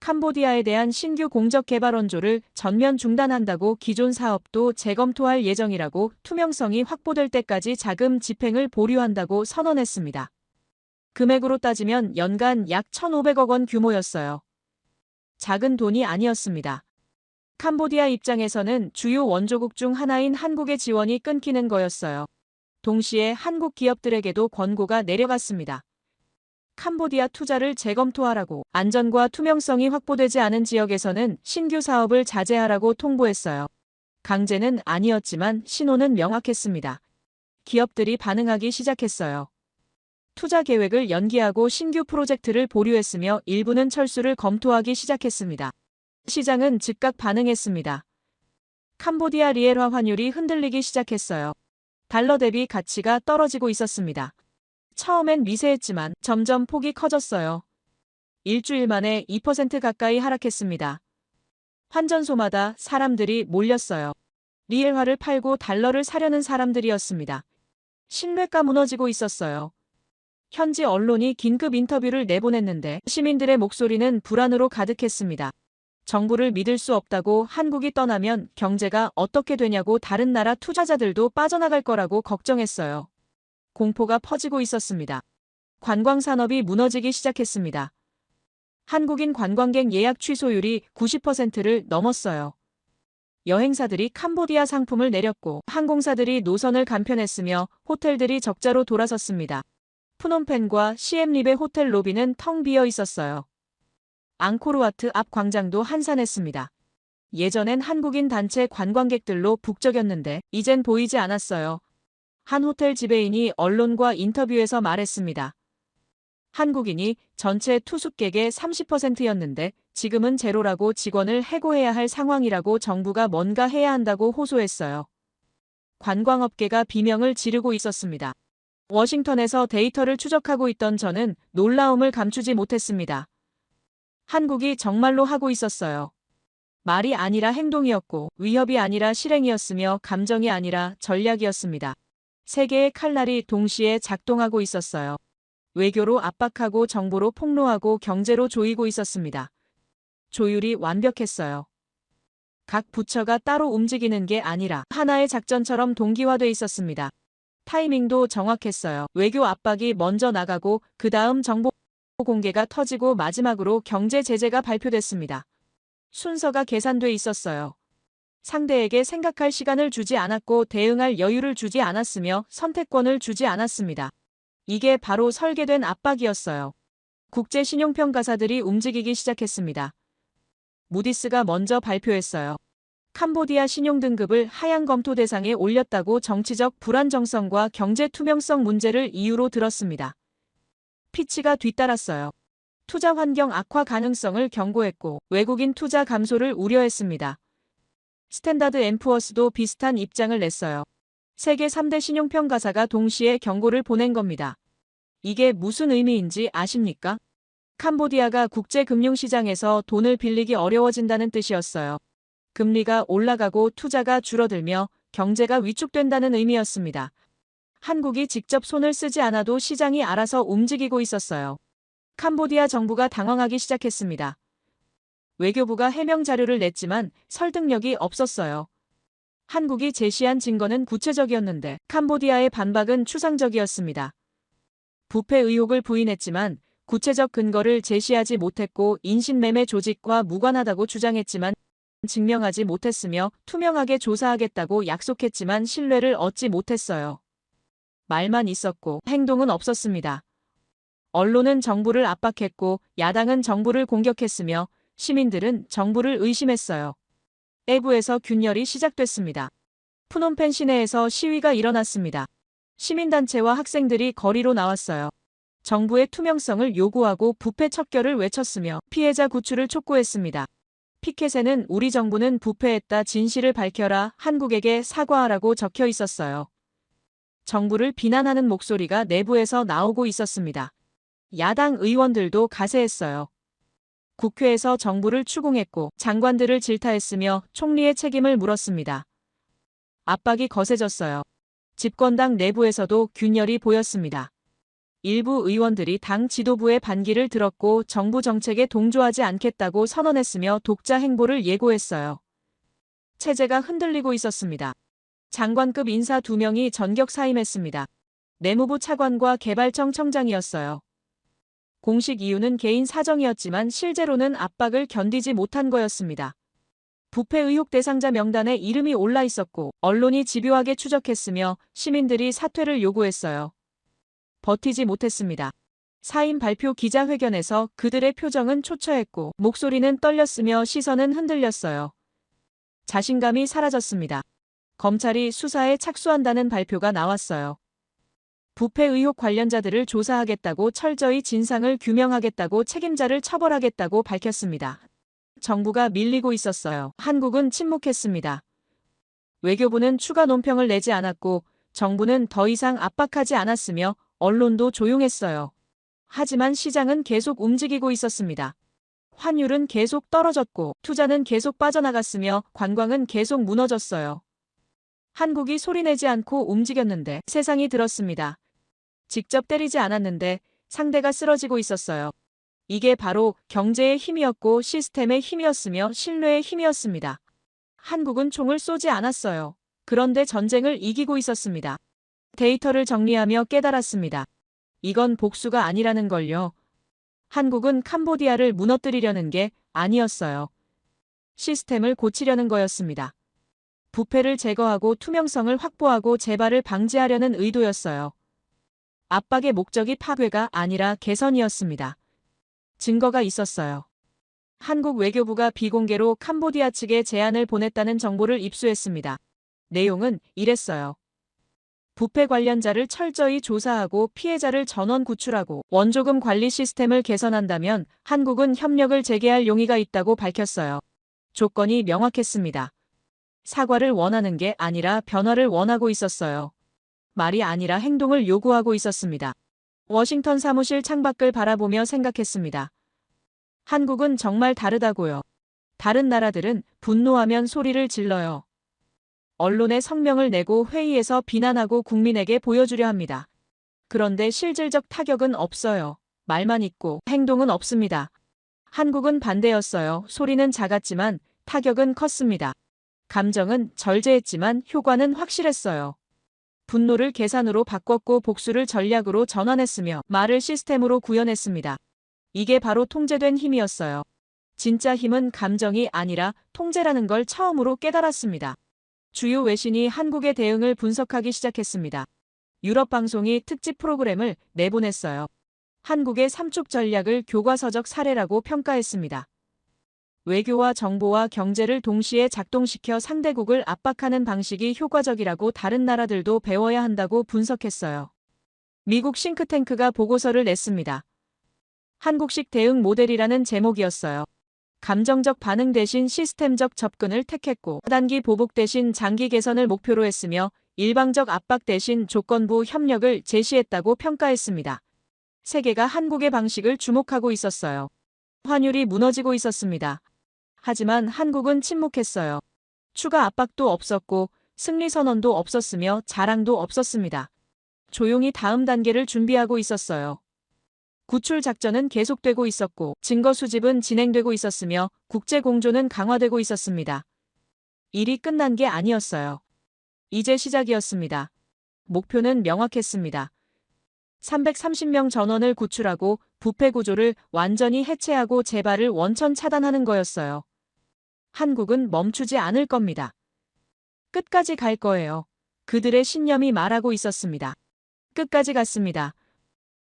캄보디아에 대한 신규 공적 개발 원조를 전면 중단한다고 기존 사업도 재검토할 예정이라고 투명성이 확보될 때까지 자금 집행을 보류한다고 선언했습니다. 금액으로 따지면 연간 약 1,500억 원 규모였어요. 작은 돈이 아니었습니다. 캄보디아 입장에서는 주요 원조국 중 하나인 한국의 지원이 끊기는 거였어요. 동시에 한국 기업들에게도 권고가 내려갔습니다. 캄보디아 투자를 재검토하라고, 안전과 투명성이 확보되지 않은 지역에서는 신규 사업을 자제하라고 통보했어요. 강제는 아니었지만 신호는 명확했습니다. 기업들이 반응하기 시작했어요. 투자 계획을 연기하고 신규 프로젝트를 보류했으며 일부는 철수를 검토하기 시작했습니다. 시장은 즉각 반응했습니다. 캄보디아 리엘화 환율이 흔들리기 시작했어요. 달러 대비 가치가 떨어지고 있었습니다. 처음엔 미세했지만 점점 폭이 커졌어요. 일주일 만에 2% 가까이 하락했습니다. 환전소마다 사람들이 몰렸어요. 리엘화를 팔고 달러를 사려는 사람들이었습니다. 신뢰가 무너지고 있었어요. 현지 언론이 긴급 인터뷰를 내보냈는데 시민들의 목소리는 불안으로 가득했습니다. 정부를 믿을 수 없다고, 한국이 떠나면 경제가 어떻게 되냐고, 다른 나라 투자자들도 빠져나갈 거라고 걱정했어요. 공포가 퍼지고 있었습니다. 관광산업이 무너지기 시작했습니다. 한국인 관광객 예약 취소율이 90%를 넘었어요. 여행사들이 캄보디아 상품을 내렸고 항공사들이 노선을 간편했으며 호텔들이 적자로 돌아섰습니다. 푸놈펜과 시엠립의 호텔 로비는 텅 비어 있었어요. 앙코르와트 앞 광장도 한산했습니다. 예전엔 한국인 단체 관광객들로 북적였는데 이젠 보이지 않았어요. 한 호텔 지배인이 언론과 인터뷰에서 말했습니다. 한국인이 전체 투숙객의 30%였는데 지금은 제로라고, 직원을 해고해야 할 상황이라고, 정부가 뭔가 해야 한다고 호소했어요. 관광업계가 비명을 지르고 있었습니다. 워싱턴에서 데이터를 추적하고 있던 저는 놀라움을 감추지 못했습니다. 한국이 정말로 하고 있었어요. 말이 아니라 행동이었고, 위협이 아니라 실행이었으며, 감정이 아니라 전략이었습니다. 세 개의 칼날이 동시에 작동하고 있었어요. 외교로 압박하고, 정보로 폭로하고, 경제로 조이고 있었습니다. 조율이 완벽했어요. 각 부처가 따로 움직이는 게 아니라 하나의 작전처럼 동기화돼 있었습니다. 타이밍도 정확했어요. 외교 압박이 먼저 나가고 그 다음 정보 공개가 터지고 마지막으로 경제 제재가 발표됐습니다. 순서가 계산돼 있었어요. 상대에게 생각할 시간을 주지 않았고 대응할 여유를 주지 않았으며 선택권을 주지 않았습니다. 이게 바로 설계된 압박이었어요. 국제 신용평가사들이 움직이기 시작했습니다. 무디스가 먼저 발표했어요. 캄보디아 신용등급을 하향 검토 대상에 올렸다고 정치적 불안정성과 경제 투명성 문제를 이유로 들었습니다. 피치가 뒤따랐어요. 투자 환경 악화 가능성을 경고했고 외국인 투자 감소를 우려했습니다. 스탠다드 앤 푸어스도 비슷한 입장을 냈어요. 세계 3대 신용평가사가 동시에 경고를 보낸 겁니다. 이게 무슨 의미인지 아십니까? 캄보디아가 국제금융시장에서 돈을 빌리기 어려워진다는 뜻이었어요. 금리가 올라가고 투자가 줄어들며 경제가 위축된다는 의미였습니다. 한국이 직접 손을 쓰지 않아도 시장이 알아서 움직이고 있었어요. 캄보디아 정부가 당황하기 시작했습니다. 외교부가 해명 자료를 냈지만 설득력이 없었어요. 한국이 제시한 증거는 구체적이었는데 캄보디아의 반박은 추상적이었습니다. 부패 의혹을 부인했지만 구체적 근거를 제시하지 못했고 인신매매 조직과 무관하다고 주장했지만 증명하지 못했으며 투명하게 조사하겠다고 약속했지만 신뢰를 얻지 못했어요. 말만 있었고 행동은 없었습니다. 언론은 정부를 압박했고 야당은 정부를 공격했으며 시민들은 정부를 의심했어요. 내부에서 균열이 시작됐습니다. 푸놈펜 시내에서 시위가 일어났습니다. 시민단체와 학생들이 거리로 나왔어요. 정부의 투명성을 요구하고 부패 척결을 외쳤으며 피해자 구출을 촉구했습니다. 피켓에는 우리 정부는 부패했다, 진실을 밝혀라, 한국에게 사과하라고 적혀 있었어요. 정부를 비난하는 목소리가 내부에서 나오고 있었습니다. 야당 의원들도 가세했어요. 국회에서 정부를 추궁했고 장관들을 질타했으며 총리의 책임을 물었습니다. 압박이 거세졌어요. 집권당 내부에서도 균열이 보였습니다. 일부 의원들이 당 지도부의 반기를 들었고 정부 정책에 동조하지 않겠다고 선언했으며 독자 행보를 예고했어요. 체제가 흔들리고 있었습니다. 장관급 인사 2명이 전격 사임했습니다. 내무부 차관과 개발청 청장이었어요. 공식 이유는 개인 사정이었지만 실제로는 압박을 견디지 못한 거였습니다. 부패 의혹 대상자 명단에 이름이 올라 있었고 언론이 집요하게 추적했으며 시민들이 사퇴를 요구했어요. 버티지 못했습니다. 사임 발표 기자회견에서 그들의 표정은 초췌했고 목소리는 떨렸으며 시선은 흔들렸어요. 자신감이 사라졌습니다. 검찰이 수사에 착수한다는 발표가 나왔어요. 부패 의혹 관련자들을 조사하겠다고 철저히 진상을 규명하겠다고 책임자를 처벌하겠다고 밝혔습니다. 정부가 밀리고 있었어요. 한국은 침묵했습니다. 외교부는 추가 논평을 내지 않았고 정부는 더 이상 압박하지 않았으며 언론도 조용했어요. 하지만 시장은 계속 움직이고 있었습니다. 환율은 계속 떨어졌고 투자는 계속 빠져나갔으며 관광은 계속 무너졌어요. 한국이 소리내지 않고 움직였는데 세상이 들었습니다. 직접 때리지 않았는데 상대가 쓰러지고 있었어요. 이게 바로 경제의 힘이었고 시스템의 힘이었으며 신뢰의 힘이었습니다. 한국은 총을 쏘지 않았어요. 그런데 전쟁을 이기고 있었습니다. 데이터를 정리하며 깨달았습니다. 이건 복수가 아니라는 걸요. 한국은 캄보디아를 무너뜨리려는 게 아니었어요. 시스템을 고치려는 거였습니다. 부패를 제거하고 투명성을 확보하고 재발을 방지하려는 의도였어요. 압박의 목적이 파괴가 아니라 개선이었습니다. 증거가 있었어요. 한국 외교부가 비공개로 캄보디아 측에 제안을 보냈다는 정보를 입수했습니다. 내용은 이랬어요. 부패 관련자를 철저히 조사하고 피해자를 전원 구출하고 원조금 관리 시스템을 개선한다면 한국은 협력을 재개할 용의가 있다고 밝혔어요. 조건이 명확했습니다. 사과를 원하는 게 아니라 변화를 원하고 있었어요. 말이 아니라 행동을 요구하고 있었습니다. 워싱턴 사무실 창밖을 바라보며 생각했습니다. 한국은 정말 다르다고요. 다른 나라들은 분노하면 소리를 질러요. 언론에 성명을 내고 회의에서 비난하고 국민에게 보여주려 합니다. 그런데 실질적 타격은 없어요. 말만 있고 행동은 없습니다. 한국은 반대였어요. 소리는 작았지만 타격은 컸습니다. 감정은 절제했지만 효과는 확실했어요. 분노를 계산으로 바꿨고 복수를 전략으로 전환했으며 말을 시스템으로 구현했습니다. 이게 바로 통제된 힘이었어요. 진짜 힘은 감정이 아니라 통제라는 걸 처음으로 깨달았습니다. 주요 외신이 한국의 대응을 분석하기 시작했습니다. 유럽 방송이 특집 프로그램을 내보냈어요. 한국의 삼축 전략을 교과서적 사례라고 평가했습니다. 외교와 정보와 경제를 동시에 작동시켜 상대국을 압박하는 방식이 효과적이라고 다른 나라들도 배워야 한다고 분석했어요. 미국 싱크탱크가 보고서를 냈습니다. 한국식 대응 모델이라는 제목이었어요. 감정적 반응 대신 시스템적 접근을 택했고 단기 보복 대신 장기 개선을 목표로 했으며 일방적 압박 대신 조건부 협력을 제시했다고 평가했습니다. 세계가 한국의 방식을 주목하고 있었어요. 환율이 무너지고 있었습니다. 하지만 한국은 침묵했어요. 추가 압박도 없었고 승리 선언도 없었으며 자랑도 없었습니다. 조용히 다음 단계를 준비하고 있었어요. 구출 작전은 계속되고 있었고 증거 수집은 진행되고 있었으며 국제 공조는 강화되고 있었습니다. 일이 끝난 게 아니었어요. 이제 시작이었습니다. 목표는 명확했습니다. 330명 전원을 구출하고 부패 구조를 완전히 해체하고 재발을 원천 차단하는 거였어요. 한국은 멈추지 않을 겁니다. 끝까지 갈 거예요. 그들의 신념이 말하고 있었습니다. 끝까지 갔습니다.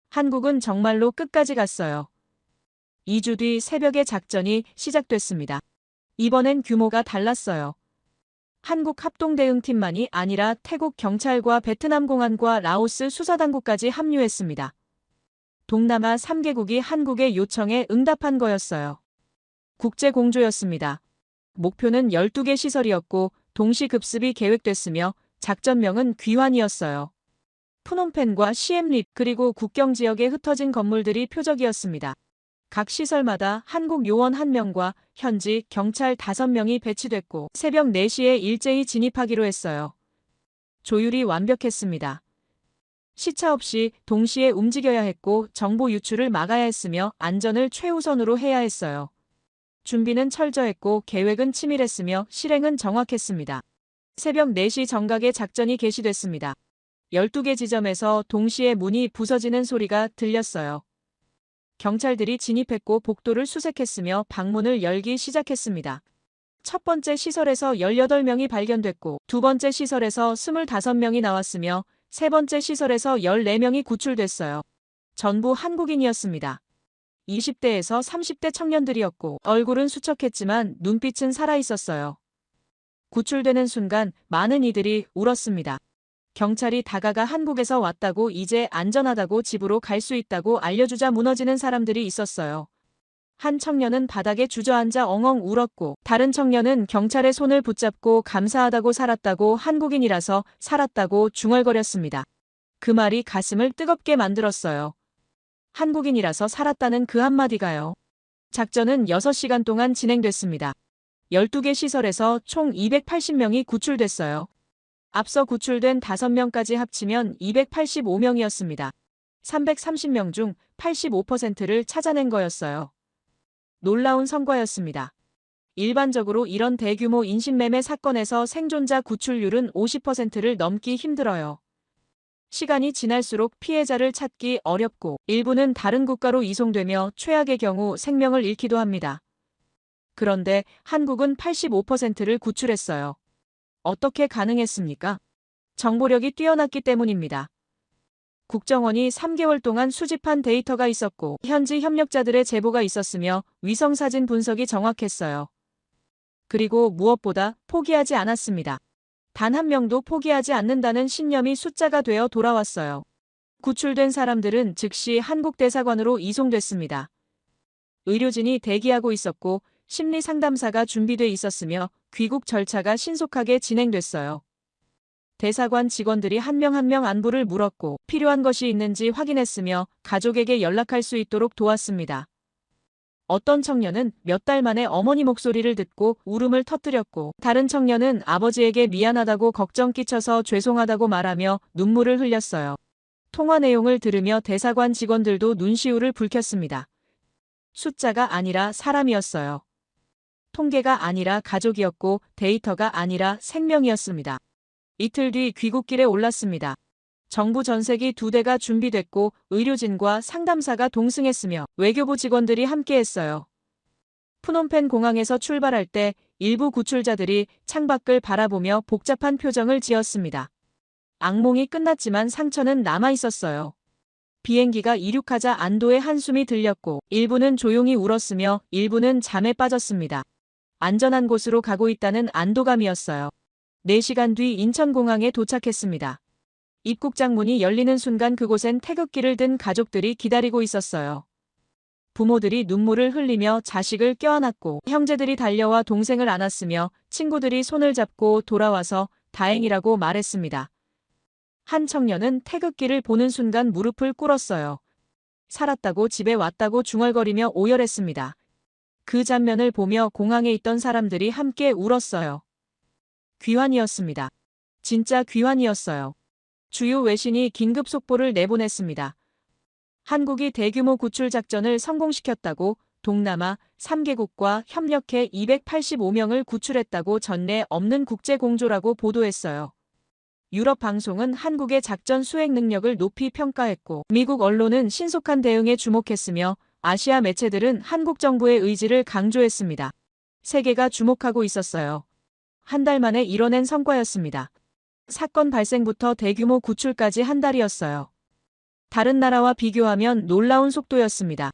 한국은 정말로 끝까지 갔어요. 2주 뒤 새벽에 작전이 시작됐습니다. 이번엔 규모가 달랐어요. 한국 합동대응팀만이 아니라 태국 경찰과 베트남 공안과 라오스 수사당국까지 합류했습니다. 동남아 3개국이 한국의 요청에 응답한 거였어요. 국제공조였습니다. 목표는 12개 시설이었고 동시 급습이 계획됐으며 작전명은 귀환이었어요. 푸놈펜과 시엠립 그리고 국경 지역에 흩어진 건물들이 표적이었습니다. 각 시설마다 한국 요원 1명과 현지 경찰 5명이 배치됐고 새벽 4시에 일제히 진입하기로 했어요. 조율이 완벽했습니다. 시차 없이 동시에 움직여야 했고 정보 유출을 막아야 했으며 안전을 최우선으로 해야 했어요. 준비는 철저했고 계획은 치밀했으며 실행은 정확했습니다. 새벽 4시 정각에 작전이 개시됐습니다. 12개 지점에서 동시에 문이 부서지는 소리가 들렸어요. 경찰들이 진입했고 복도를 수색했으며 방문을 열기 시작했습니다. 첫 번째 시설에서 18명이 발견됐고 두 번째 시설에서 25명이 나왔으며 세 번째 시설에서 14명이 구출됐어요. 전부 한국인이었습니다. 20대에서 30대 청년들이었고 얼굴은 수척했지만 눈빛은 살아있었어요. 구출되는 순간 많은 이들이 울었습니다. 경찰이 다가가 한국에서 왔다고 이제 안전하다고 집으로 갈 수 있다고 알려주자 무너지는 사람들이 있었어요. 한 청년은 바닥에 주저앉아 엉엉 울었고 다른 청년은 경찰의 손을 붙잡고 감사하다고 살았다고 한국인이라서 살았다고 중얼거렸습니다. 그 말이 가슴을 뜨겁게 만들었어요. 한국인이라서 살았다는 그 한마디가요. 작전은 6시간 동안 진행됐습니다. 12개 시설에서 총 280명이 구출됐어요. 앞서 구출된 5명까지 합치면 285명이었습니다. 330명 중 85%를 찾아낸 거였어요. 놀라운 성과였습니다. 일반적으로 이런 대규모 인신매매 사건에서 생존자 구출률은 50%를 넘기 힘들어요. 시간이 지날수록 피해자를 찾기 어렵고 일부는 다른 국가로 이송되며 최악의 경우 생명을 잃기도 합니다. 그런데 한국은 85%를 구출했어요. 어떻게 가능했습니까? 정보력이 뛰어났기 때문입니다. 국정원이 3개월 동안 수집한 데이터가 있었고 현지 협력자들의 제보가 있었으며 위성사진 분석이 정확했어요. 그리고 무엇보다 포기하지 않았습니다. 단 한 명도 포기하지 않는다는 신념이 숫자가 되어 돌아왔어요. 구출된 사람들은 즉시 한국 대사관으로 이송됐습니다. 의료진이 대기하고 있었고 심리상담사가 준비돼 있었으며 귀국 절차가 신속하게 진행됐어요. 대사관 직원들이 한 명 한 명 안부를 물었고 필요한 것이 있는지 확인했으며 가족에게 연락할 수 있도록 도왔습니다. 어떤 청년은 몇 달 만에 어머니 목소리를 듣고 울음을 터뜨렸고 다른 청년은 아버지에게 미안하다고 걱정 끼쳐서 죄송하다고 말하며 눈물을 흘렸어요. 통화 내용을 들으며 대사관 직원들도 눈시울을 붉혔습니다. 숫자가 아니라 사람이었어요. 통계가 아니라 가족이었고 데이터가 아니라 생명이었습니다. 이틀 뒤 귀국길에 올랐습니다. 정부 전세기 2대가 준비됐고 의료진과 상담사가 동승했으며 외교부 직원들이 함께했어요. 푸놈펜 공항에서 출발할 때 일부 구출자들이 창밖을 바라보며 복잡한 표정을 지었습니다. 악몽이 끝났지만 상처는 남아있었어요. 비행기가 이륙하자 안도의 한숨이 들렸고 일부는 조용히 울었으며 일부는 잠에 빠졌습니다. 안전한 곳으로 가고 있다는 안도감이었어요. 4시간 뒤 인천공항에 도착했습니다. 입국장 문이 열리는 순간 그곳엔 태극기를 든 가족들이 기다리고 있었어요. 부모들이 눈물을 흘리며 자식을 껴안았고 형제들이 달려와 동생을 안았으며 친구들이 손을 잡고 돌아와서 다행이라고 말했습니다. 한 청년은 태극기를 보는 순간 무릎을 꿇었어요. 살았다고 집에 왔다고 중얼거리며 오열했습니다. 그 장면을 보며 공항에 있던 사람들이 함께 울었어요. 귀환이었습니다. 진짜 귀환이었어요. 주요 외신이 긴급 속보를 내보냈습니다. 한국이 대규모 구출 작전을 성공시켰다고, 동남아 3개국과 협력해 285명을 구출했다고, 전례 없는 국제 공조라고 보도했어요. 유럽 방송은 한국의 작전 수행 능력을 높이 평가했고, 미국 언론은 신속한 대응에 주목했으며, 아시아 매체들은 한국 정부의 의지를 강조했습니다. 세계가 주목하고 있었어요. 한 달 만에 이뤄낸 성과였습니다. 사건 발생부터 대규모 구출까지 한 달이었어요. 다른 나라와 비교하면 놀라운 속도였습니다.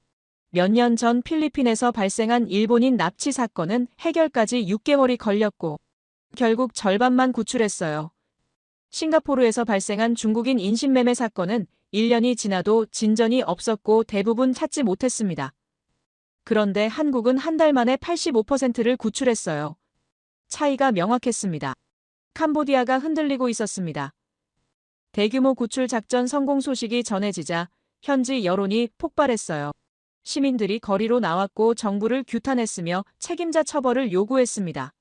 몇 년 전 필리핀에서 발생한 일본인 납치 사건은 해결까지 6개월이 걸렸고 결국 절반만 구출했어요. 싱가포르에서 발생한 중국인 인신매매 사건은 1년이 지나도 진전이 없었고 대부분 찾지 못했습니다. 그런데 한국은 한 달 만에 85%를 구출했어요. 차이가 명확했습니다. 캄보디아가 흔들리고 있었습니다. 대규모 구출 작전 성공 소식이 전해지자 현지 여론이 폭발했어요. 시민들이 거리로 나왔고 정부를 규탄했으며 책임자 처벌을 요구했습니다.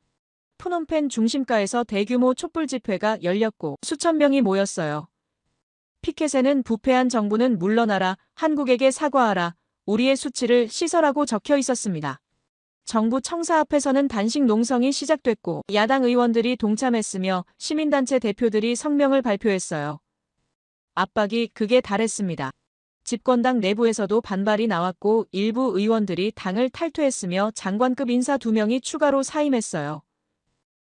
푸놈펜 중심가에서 대규모 촛불 집회가 열렸고 수천 명이 모였어요. 피켓에는 부패한 정부는 물러나라, 한국에게 사과하라, 우리의 수치를 씻어라고 적혀 있었습니다. 정부 청사 앞에서는 단식 농성이 시작됐고 야당 의원들이 동참했으며 시민단체 대표들이 성명을 발표했어요. 압박이 극에 달했습니다. 집권당 내부에서도 반발이 나왔고 일부 의원들이 당을 탈퇴했으며 장관급 인사 2명이 추가로 사임했어요.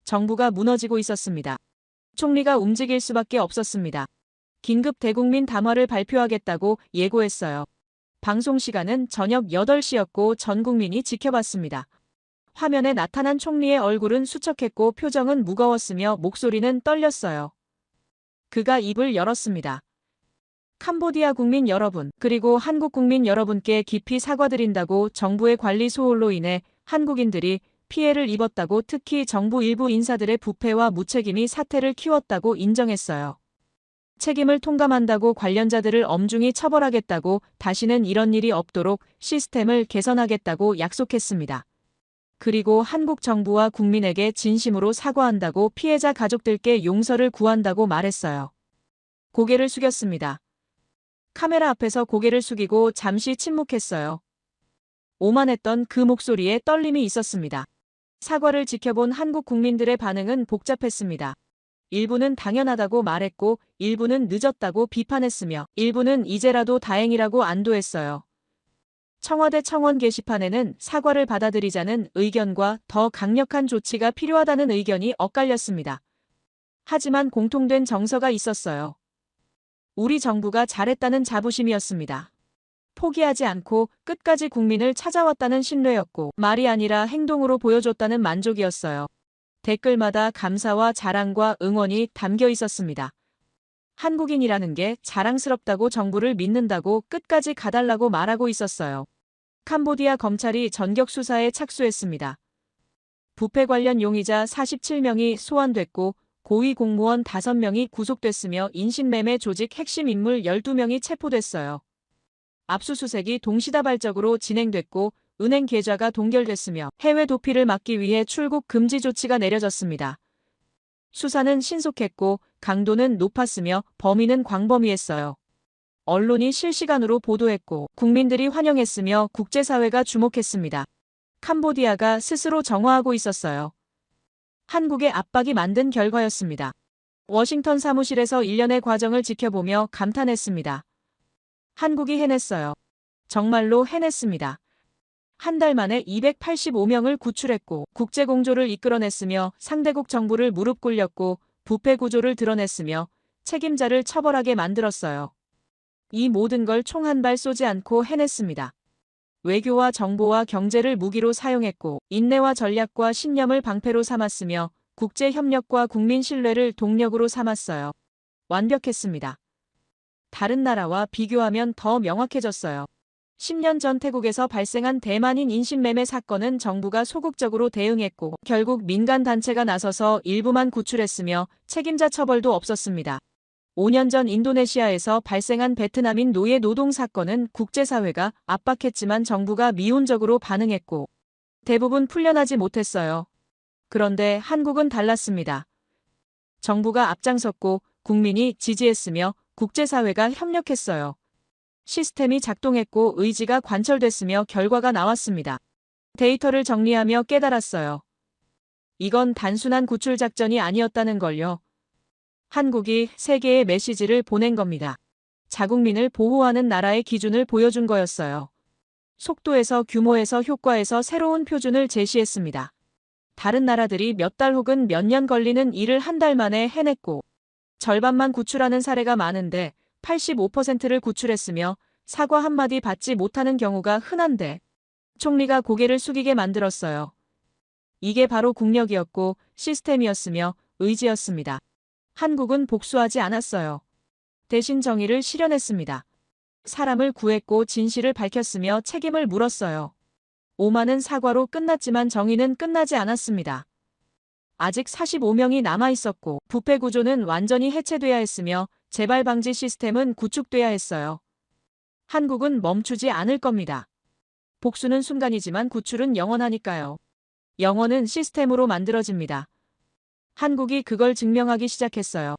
정부가 무너지고 있었습니다. 총리가 움직일 수밖에 없었습니다. 긴급 대국민 담화를 발표하겠다고 예고했어요. 방송 시간은 저녁 8시였고 전 국민이 지켜봤습니다. 화면에 나타난 총리의 얼굴은 수척했고 표정은 무거웠으며 목소리는 떨렸어요. 그가 입을 열었습니다. 캄보디아 국민 여러분, 그리고 한국 국민 여러분께 깊이 사과드린다고 정부의 관리 소홀로 인해 한국인들이 피해를 입었다고 특히 정부 일부 인사들의 부패와 무책임이 사태를 키웠다고 인정했어요. 책임을 통감한다고 관련자들을 엄중히 처벌하겠다고 다시는 이런 일이 없도록 시스템을 개선하겠다고 약속했습니다. 그리고 한국 정부와 국민에게 진심으로 사과한다고 피해자 가족들께 용서를 구한다고 말했어요. 고개를 숙였습니다. 카메라 앞에서 고개를 숙이고 잠시 침묵했어요. 오만했던 그 목소리에 떨림이 있었습니다. 사과를 지켜본 한국 국민들의 반응은 복잡했습니다. 일부는 당연하다고 말했고 일부는 늦었다고 비판했으며 일부는 이제라도 다행이라고 안도했어요. 청와대 청원 게시판에는 사과를 받아들이자는 의견과 더 강력한 조치가 필요하다는 의견이 엇갈렸습니다. 하지만 공통된 정서가 있었어요. 우리 정부가 잘했다는 자부심이었습니다. 포기하지 않고 끝까지 국민을 찾아왔다는 신뢰였고 말이 아니라 행동으로 보여줬다는 만족이었어요. 댓글마다 감사와 자랑과 응원이 담겨 있었습니다. 한국인이라는 게 자랑스럽다고 정부를 믿는다고 끝까지 가달라고 말하고 있었어요. 캄보디아 검찰이 전격 수사에 착수했습니다. 부패 관련 용의자 47명이 소환됐고 고위 공무원 5명이 구속됐으며 인신매매 조직 핵심 인물 12명이 체포됐어요. 압수수색이 동시다발적으로 진행됐고 은행 계좌가 동결됐으며 해외 도피를 막기 위해 출국 금지 조치가 내려졌습니다. 수사는 신속했고 강도는 높았으며 범인은 광범위했어요. 언론이 실시간으로 보도했고 국민들이 환영했으며 국제사회가 주목했습니다. 캄보디아가 스스로 정화하고 있었어요. 한국의 압박이 만든 결과였습니다. 워싱턴 사무실에서 일련의 과정을 지켜보며 감탄했습니다. 한국이 해냈어요. 정말로 해냈습니다. 한 달 만에 285명을 구출했고 국제공조를 이끌어냈으며 상대국 정부를 무릎 꿇렸고 부패 구조를 드러냈으며 책임자를 처벌하게 만들었어요. 이 모든 걸 총 한 발 쏘지 않고 해냈습니다. 외교와 정보와 경제를 무기로 사용했고 인내와 전략과 신념을 방패로 삼았으며 국제협력과 국민 신뢰를 동력으로 삼았어요. 완벽했습니다. 다른 나라와 비교하면 더 명확해졌어요. 10년 전 태국에서 발생한 대만인 인신매매 사건은 정부가 소극적으로 대응했고 결국 민간단체가 나서서 일부만 구출했으며 책임자 처벌도 없었습니다. 5년 전 인도네시아에서 발생한 베트남인 노예 노동 사건은 국제사회가 압박했지만 정부가 미온적으로 반응했고 대부분 풀려나지 못했어요. 그런데 한국은 달랐습니다. 정부가 앞장섰고 국민이 지지했으며 국제사회가 협력했어요. 시스템이 작동했고 의지가 관철됐으며 결과가 나왔습니다. 데이터를 정리하며 깨달았어요. 이건 단순한 구출 작전이 아니었다는 걸요. 한국이 세계에 메시지를 보낸 겁니다. 자국민을 보호하는 나라의 기준을 보여준 거였어요. 속도에서 규모에서 효과에서 새로운 표준을 제시했습니다. 다른 나라들이 몇 달 혹은 몇 년 걸리는 일을 한 달 만에 해냈고 절반만 구출하는 사례가 많은데 85%를 구출했으며 사과 한마디 받지 못하는 경우가 흔한데 총리가 고개를 숙이게 만들었어요. 이게 바로 국력이었고 시스템이었으며 의지였습니다. 한국은 복수하지 않았어요. 대신 정의를 실현했습니다. 사람을 구했고 진실을 밝혔으며 책임을 물었어요. 오만은 사과로 끝났지만 정의는 끝나지 않았습니다. 아직 45명이 남아있었고 부패 구조는 완전히 해체돼야 했으며 재발 방지 시스템은 구축돼야 했어요. 한국은 멈추지 않을 겁니다. 복수는 순간이지만 구출은 영원하니까요. 영원은 시스템으로 만들어집니다. 한국이 그걸 증명하기 시작했어요.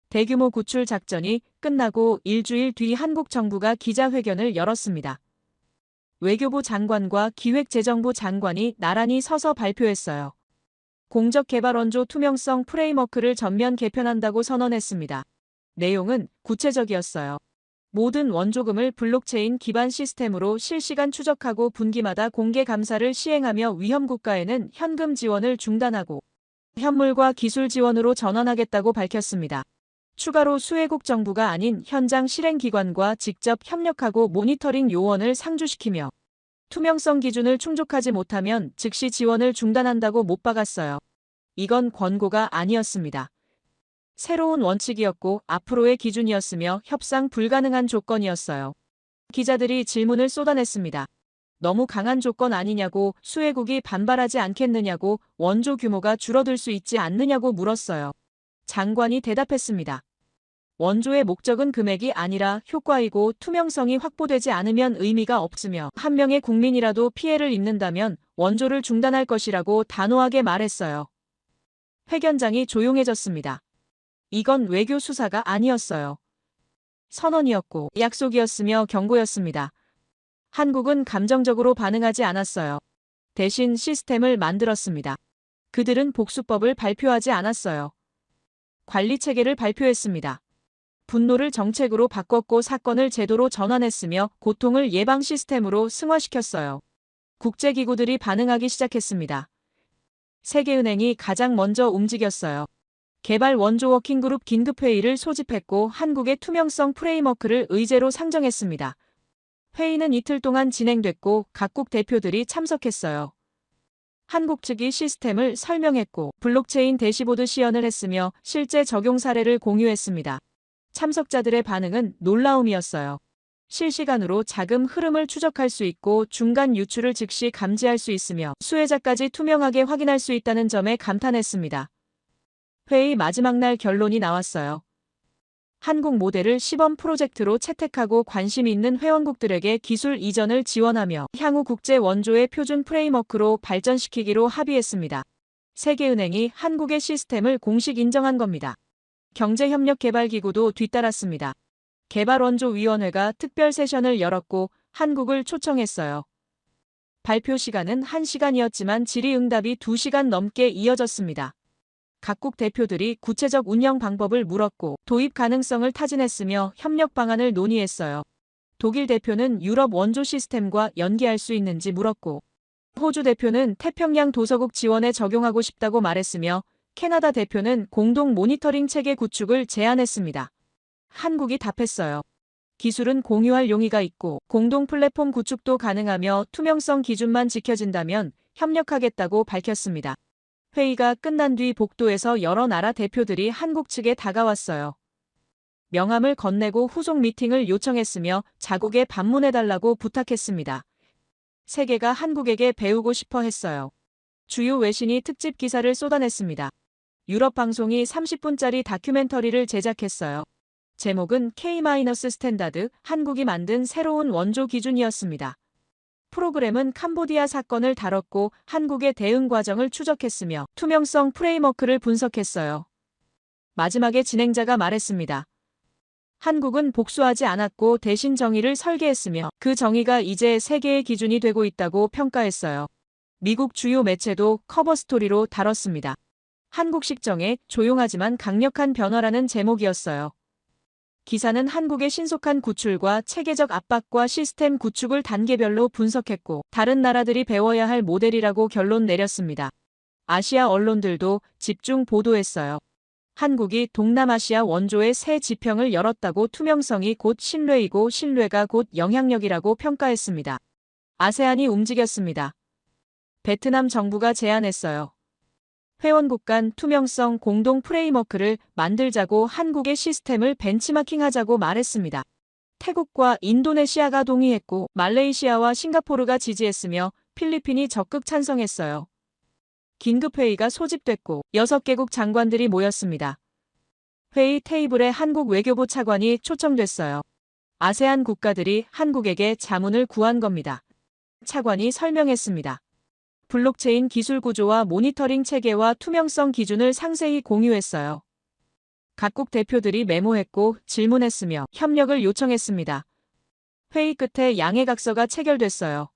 대규모 구출 작전이 끝나고 일주일 뒤 한국 정부가 기자회견을 열었습니다. 외교부 장관과 기획재정부 장관이 나란히 서서 발표했어요. 공적개발원조 투명성 프레임워크를 전면 개편한다고 선언했습니다. 내용은 구체적이었어요. 모든 원조금을 블록체인 기반 시스템으로 실시간 추적하고 분기마다 공개 감사를 시행하며 위험 국가에는 현금 지원을 중단하고 현물과 기술 지원으로 전환하겠다고 밝혔습니다. 추가로 수혜국 정부가 아닌 현장 실행기관과 직접 협력하고 모니터링 요원을 상주시키며 투명성 기준을 충족하지 못하면 즉시 지원을 중단한다고 못 박았어요. 이건 권고가 아니었습니다. 새로운 원칙이었고 앞으로의 기준이었으며 협상 불가능한 조건이었어요. 기자들이 질문을 쏟아냈습니다. 너무 강한 조건 아니냐고, 수혜국이 반발하지 않겠느냐고, 원조 규모가 줄어들 수 있지 않느냐고 물었어요. 장관이 대답했습니다. 원조의 목적은 금액이 아니라 효과이고 투명성이 확보되지 않으면 의미가 없으며 한 명의 국민이라도 피해를 입는다면 원조를 중단할 것이라고 단호하게 말했어요. 회견장이 조용해졌습니다. 이건 외교 수사가 아니었어요. 선언이었고 약속이었으며 경고였습니다. 한국은 감정적으로 반응하지 않았어요. 대신 시스템을 만들었습니다. 그들은 복수법을 발표하지 않았어요. 관리체계를 발표했습니다. 분노를 정책으로 바꿨고 사건을 제도로 전환했으며 고통을 예방 시스템으로 승화시켰어요. 국제기구들이 반응하기 시작했습니다. 세계은행이 가장 먼저 움직였어요. 개발 원조 워킹그룹 긴급회의를 소집했고 한국의 투명성 프레임워크를 의제로 상정했습니다. 회의는 이틀 동안 진행됐고 각국 대표들이 참석했어요. 한국 측이 시스템을 설명했고 블록체인 대시보드 시연을 했으며 실제 적용 사례를 공유했습니다. 참석자들의 반응은 놀라움이었어요. 실시간으로 자금 흐름을 추적할 수 있고 중간 유출을 즉시 감지할 수 있으며 수혜자까지 투명하게 확인할 수 있다는 점에 감탄했습니다. 회의 마지막 날 결론이 나왔어요. 한국 모델을 시범 프로젝트로 채택하고 관심 있는 회원국들에게 기술 이전을 지원하며 향후 국제 원조의 표준 프레임워크로 발전시키기로 합의했습니다. 세계은행이 한국의 시스템을 공식 인정한 겁니다. 경제협력개발기구도 뒤따랐습니다. 개발원조위원회가 특별 세션을 열었고 한국을 초청했어요. 발표 시간은 1시간이었지만 질의응답이 2시간 넘게 이어졌습니다. 각국 대표들이 구체적 운영 방법을 물었고 도입 가능성을 타진했으며 협력 방안을 논의했어요. 독일 대표는 유럽 원조 시스템과 연계할 수 있는지 물었고 호주 대표는 태평양 도서국 지원에 적용하고 싶다고 말했으며 캐나다 대표는 공동 모니터링 체계 구축을 제안했습니다. 한국이 답했어요. 기술은 공유할 용의가 있고 공동 플랫폼 구축도 가능하며 투명성 기준만 지켜진다면 협력하겠다고 밝혔습니다. 회의가 끝난 뒤 복도에서 여러 나라 대표들이 한국 측에 다가왔어요. 명함을 건네고 후속 미팅을 요청했으며 자국에 방문해달라고 부탁했습니다. 세계가 한국에게 배우고 싶어 했어요. 주요 외신이 특집 기사를 쏟아냈습니다. 유럽 방송이 30분짜리 다큐멘터리를 제작했어요. 제목은 K-스탠다드, 한국이 만든 새로운 원조 기준이었습니다. 프로그램은 캄보디아 사건을 다뤘고 한국의 대응 과정을 추적했으며 투명성 프레임워크를 분석했어요. 마지막에 진행자가 말했습니다. 한국은 복수하지 않았고 대신 정의를 설계했으며 그 정의가 이제 세계의 기준이 되고 있다고 평가했어요. 미국 주요 매체도 커버 스토리로 다뤘습니다. 한국식 정의, 조용하지만 강력한 변화라는 제목이었어요. 기사는 한국의 신속한 구출과 체계적 압박과 시스템 구축을 단계별로 분석했고 다른 나라들이 배워야 할 모델이라고 결론 내렸습니다. 아시아 언론들도 집중 보도했어요. 한국이 동남아시아 원조의 새 지평을 열었다고 투명성이 곧 신뢰이고 신뢰가 곧 영향력이라고 평가했습니다. 아세안이 움직였습니다. 베트남 정부가 제안했어요. 회원국 간 투명성 공동 프레임워크를 만들자고 한국의 시스템을 벤치마킹하자고 말했습니다. 태국과 인도네시아가 동의했고 말레이시아와 싱가포르가 지지했으며 필리핀이 적극 찬성했어요. 긴급회의가 소집됐고 6개국 장관들이 모였습니다. 회의 테이블에 한국 외교부 차관이 초청됐어요. 아세안 국가들이 한국에게 자문을 구한 겁니다. 차관이 설명했습니다. 블록체인 기술 구조와 모니터링 체계와 투명성 기준을 상세히 공유했어요. 각국 대표들이 메모했고 질문했으며 협력을 요청했습니다. 회의 끝에 양해각서가 체결됐어요.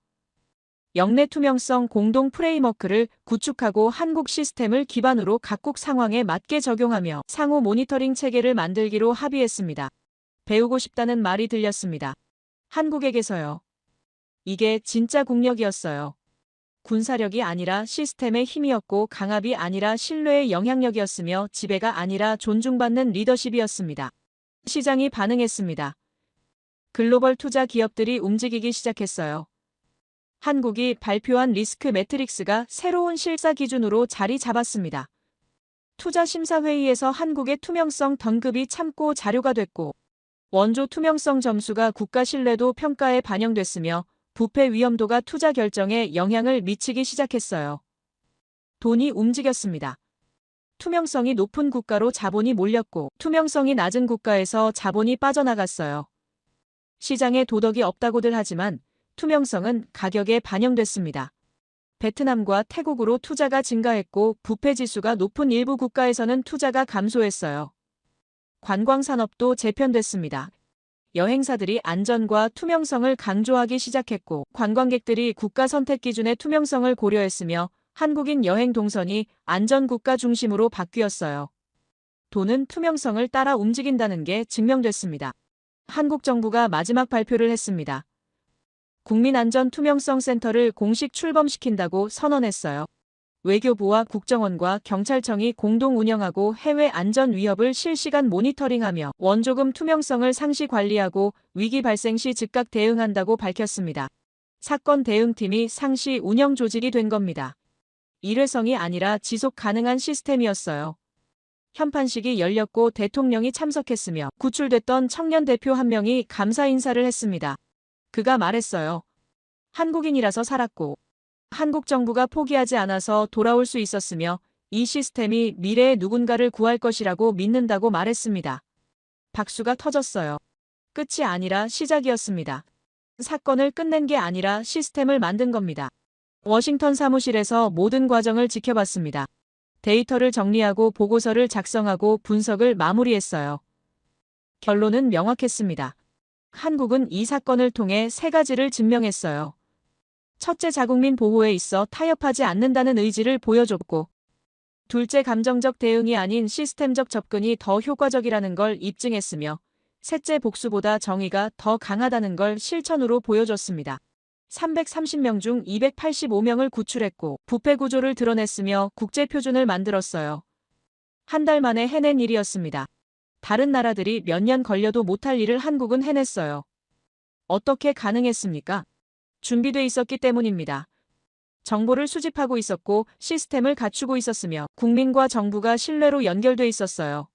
영내 투명성 공동 프레임워크를 구축하고 한국 시스템을 기반으로 각국 상황에 맞게 적용하며 상호 모니터링 체계를 만들기로 합의했습니다. 배우고 싶다는 말이 들렸습니다. 한국에게서요. 이게 진짜 국력이었어요. 군사력이 아니라 시스템의 힘이었고 강압이 아니라 신뢰의 영향력이었으며 지배가 아니라 존중받는 리더십이었습니다. 시장이 반응했습니다. 글로벌 투자 기업들이 움직이기 시작했어요. 한국이 발표한 리스크 매트릭스가 새로운 실사 기준으로 자리 잡았습니다. 투자심사회의에서 한국의 투명성 등급이 참고 자료가 됐고 원조 투명성 점수가 국가 신뢰도 평가에 반영됐으며 부패 위험도가 투자 결정에 영향을 미치기 시작했어요. 돈이 움직였습니다. 투명성이 높은 국가로 자본이 몰렸고 투명성이 낮은 국가에서 자본이 빠져나갔어요. 시장에 도덕이 없다고들 하지만 투명성은 가격에 반영됐습니다. 베트남과 태국으로 투자가 증가했고 부패 지수가 높은 일부 국가에서는 투자가 감소했어요. 관광산업도 재편됐습니다. 여행사들이 안전과 투명성을 강조하기 시작했고 관광객들이 국가 선택 기준의 투명성을 고려했으며 한국인 여행 동선이 안전국가 중심으로 바뀌었어요. 돈은 투명성을 따라 움직인다는 게 증명됐습니다. 한국 정부가 마지막 발표를 했습니다. 국민안전투명성센터를 공식 출범시킨다고 선언했어요. 외교부와 국정원과 경찰청이 공동 운영하고 해외 안전 위협을 실시간 모니터링하며 원조금 투명성을 상시 관리하고 위기 발생 시 즉각 대응한다고 밝혔습니다. 사건 대응팀이 상시 운영 조직이 된 겁니다. 일회성이 아니라 지속 가능한 시스템이었어요. 현판식이 열렸고 대통령이 참석했으며 구출됐던 청년 대표 한 명이 감사 인사를 했습니다. 그가 말했어요. 한국인이라서 살았고 한국 정부가 포기하지 않아서 돌아올 수 있었으며 이 시스템이 미래의 누군가를 구할 것이라고 믿는다고 말했습니다. 박수가 터졌어요. 끝이 아니라 시작이었습니다. 사건을 끝낸 게 아니라 시스템을 만든 겁니다. 워싱턴 사무실에서 모든 과정을 지켜봤습니다. 데이터를 정리하고 보고서를 작성하고 분석을 마무리했어요. 결론은 명확했습니다. 한국은 이 사건을 통해 3가지를 증명했어요. 첫째, 자국민 보호에 있어 타협하지 않는다는 의지를 보여줬고, 둘째, 감정적 대응이 아닌 시스템적 접근이 더 효과적이라는 걸 입증했으며, 셋째, 복수보다 정의가 더 강하다는 걸 실천으로 보여줬습니다. 330명 중 285명을 구출했고 부패 구조를 드러냈으며 국제 표준을 만들었어요. 한 달 만에 해낸 일이었습니다. 다른 나라들이 몇 년 걸려도 못할 일을 한국은 해냈어요. 어떻게 가능했습니까? 준비돼 있었기 때문입니다. 정보를 수집하고 있었고 시스템을 갖추고 있었으며 국민과 정부가 신뢰로 연결돼 있었어요.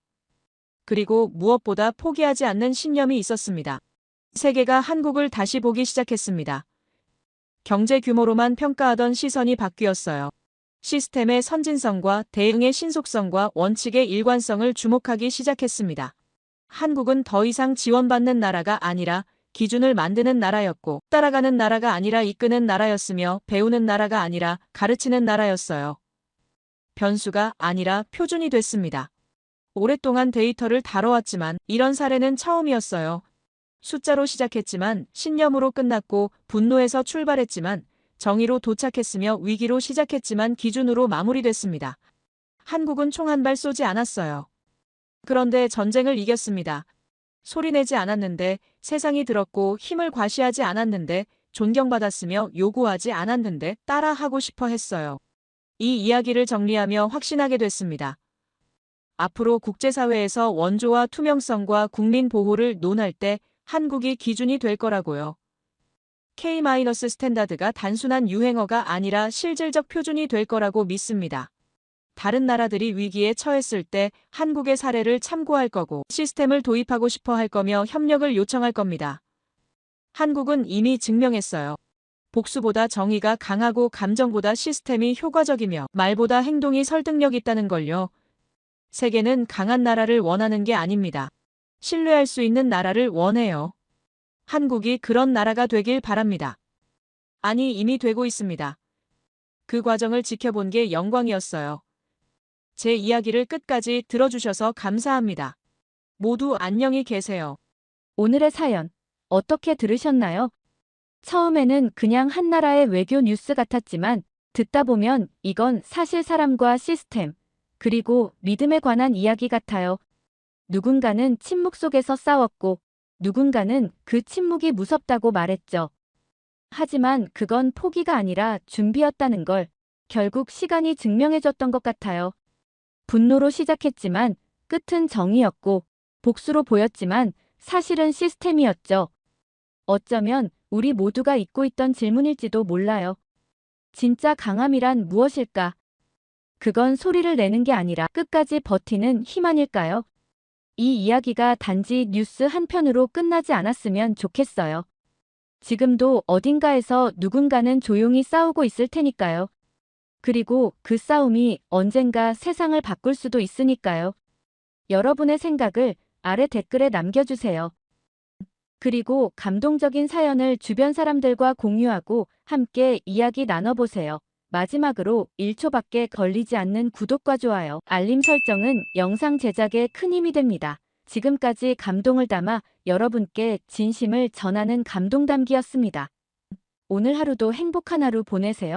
그리고 무엇보다 포기하지 않는 신념이 있었습니다. 세계가 한국을 다시 보기 시작했습니다. 경제 규모로만 평가하던 시선이 바뀌었어요. 시스템의 선진성과 대응의 신속성과 원칙의 일관성을 주목하기 시작했습니다. 한국은 더 이상 지원받는 나라가 아니라 기준을 만드는 나라였고 따라가는 나라가 아니라 이끄는 나라였으며 배우는 나라가 아니라 가르치는 나라였어요. 변수가 아니라 표준이 됐습니다. 오랫동안 데이터를 다뤄왔지만 이런 사례는 처음이었어요. 숫자로 시작했지만 신념으로 끝났고 분노에서 출발했지만 정의로 도착했으며 위기로 시작했지만 기준으로 마무리됐습니다. 한국은 총 한 발 쏘지 않았어요. 그런데 전쟁을 이겼습니다. 소리내지 않았는데 세상이 들었고 힘을 과시하지 않았는데 존경받았으며 요구하지 않았는데 따라하고 싶어 했어요. 이 이야기를 정리하며 확신하게 됐습니다. 앞으로 국제사회에서 원조와 투명성과 국민 보호를 논할 때 한국이 기준이 될 거라고요. K-스탠다드가 단순한 유행어가 아니라 실질적 표준이 될 거라고 믿습니다. 다른 나라들이 위기에 처했을 때 한국의 사례를 참고할 거고 시스템을 도입하고 싶어 할 거며 협력을 요청할 겁니다. 한국은 이미 증명했어요. 복수보다 정의가 강하고 감정보다 시스템이 효과적이며 말보다 행동이 설득력 있다는 걸요. 세계는 강한 나라를 원하는 게 아닙니다. 신뢰할 수 있는 나라를 원해요. 한국이 그런 나라가 되길 바랍니다. 아니, 이미 되고 있습니다. 그 과정을 지켜본 게 영광이었어요. 제 이야기를 끝까지 들어주셔서 감사합니다. 모두 안녕히 계세요. 오늘의 사연 어떻게 들으셨나요? 처음에는 그냥 한 나라의 외교 뉴스 같았지만 듣다 보면 이건 사실 사람과 시스템, 그리고 믿음에 관한 이야기 같아요. 누군가는 침묵 속에서 싸웠고 누군가는 그 침묵이 무섭다고 말했죠. 하지만 그건 포기가 아니라 준비였다는 걸 결국 시간이 증명해줬던 것 같아요. 분노로 시작했지만 끝은 정의였고 복수로 보였지만 사실은 시스템이었죠. 어쩌면 우리 모두가 잊고 있던 질문일지도 몰라요. 진짜 강함이란 무엇일까? 그건 소리를 내는 게 아니라 끝까지 버티는 힘 아닐까요? 이 이야기가 단지 뉴스 한 편으로 끝나지 않았으면 좋겠어요. 지금도 어딘가에서 누군가는 조용히 싸우고 있을 테니까요. 그리고 그 싸움이 언젠가 세상을 바꿀 수도 있으니까요. 여러분의 생각을 아래 댓글에 남겨주세요. 그리고 감동적인 사연을 주변 사람들과 공유하고 함께 이야기 나눠보세요. 마지막으로 1초밖에 걸리지 않는 구독과 좋아요, 알림 설정은 영상 제작에 큰 힘이 됩니다. 지금까지 감동을 담아 여러분께 진심을 전하는 감동담기였습니다. 오늘 하루도 행복한 하루 보내세요.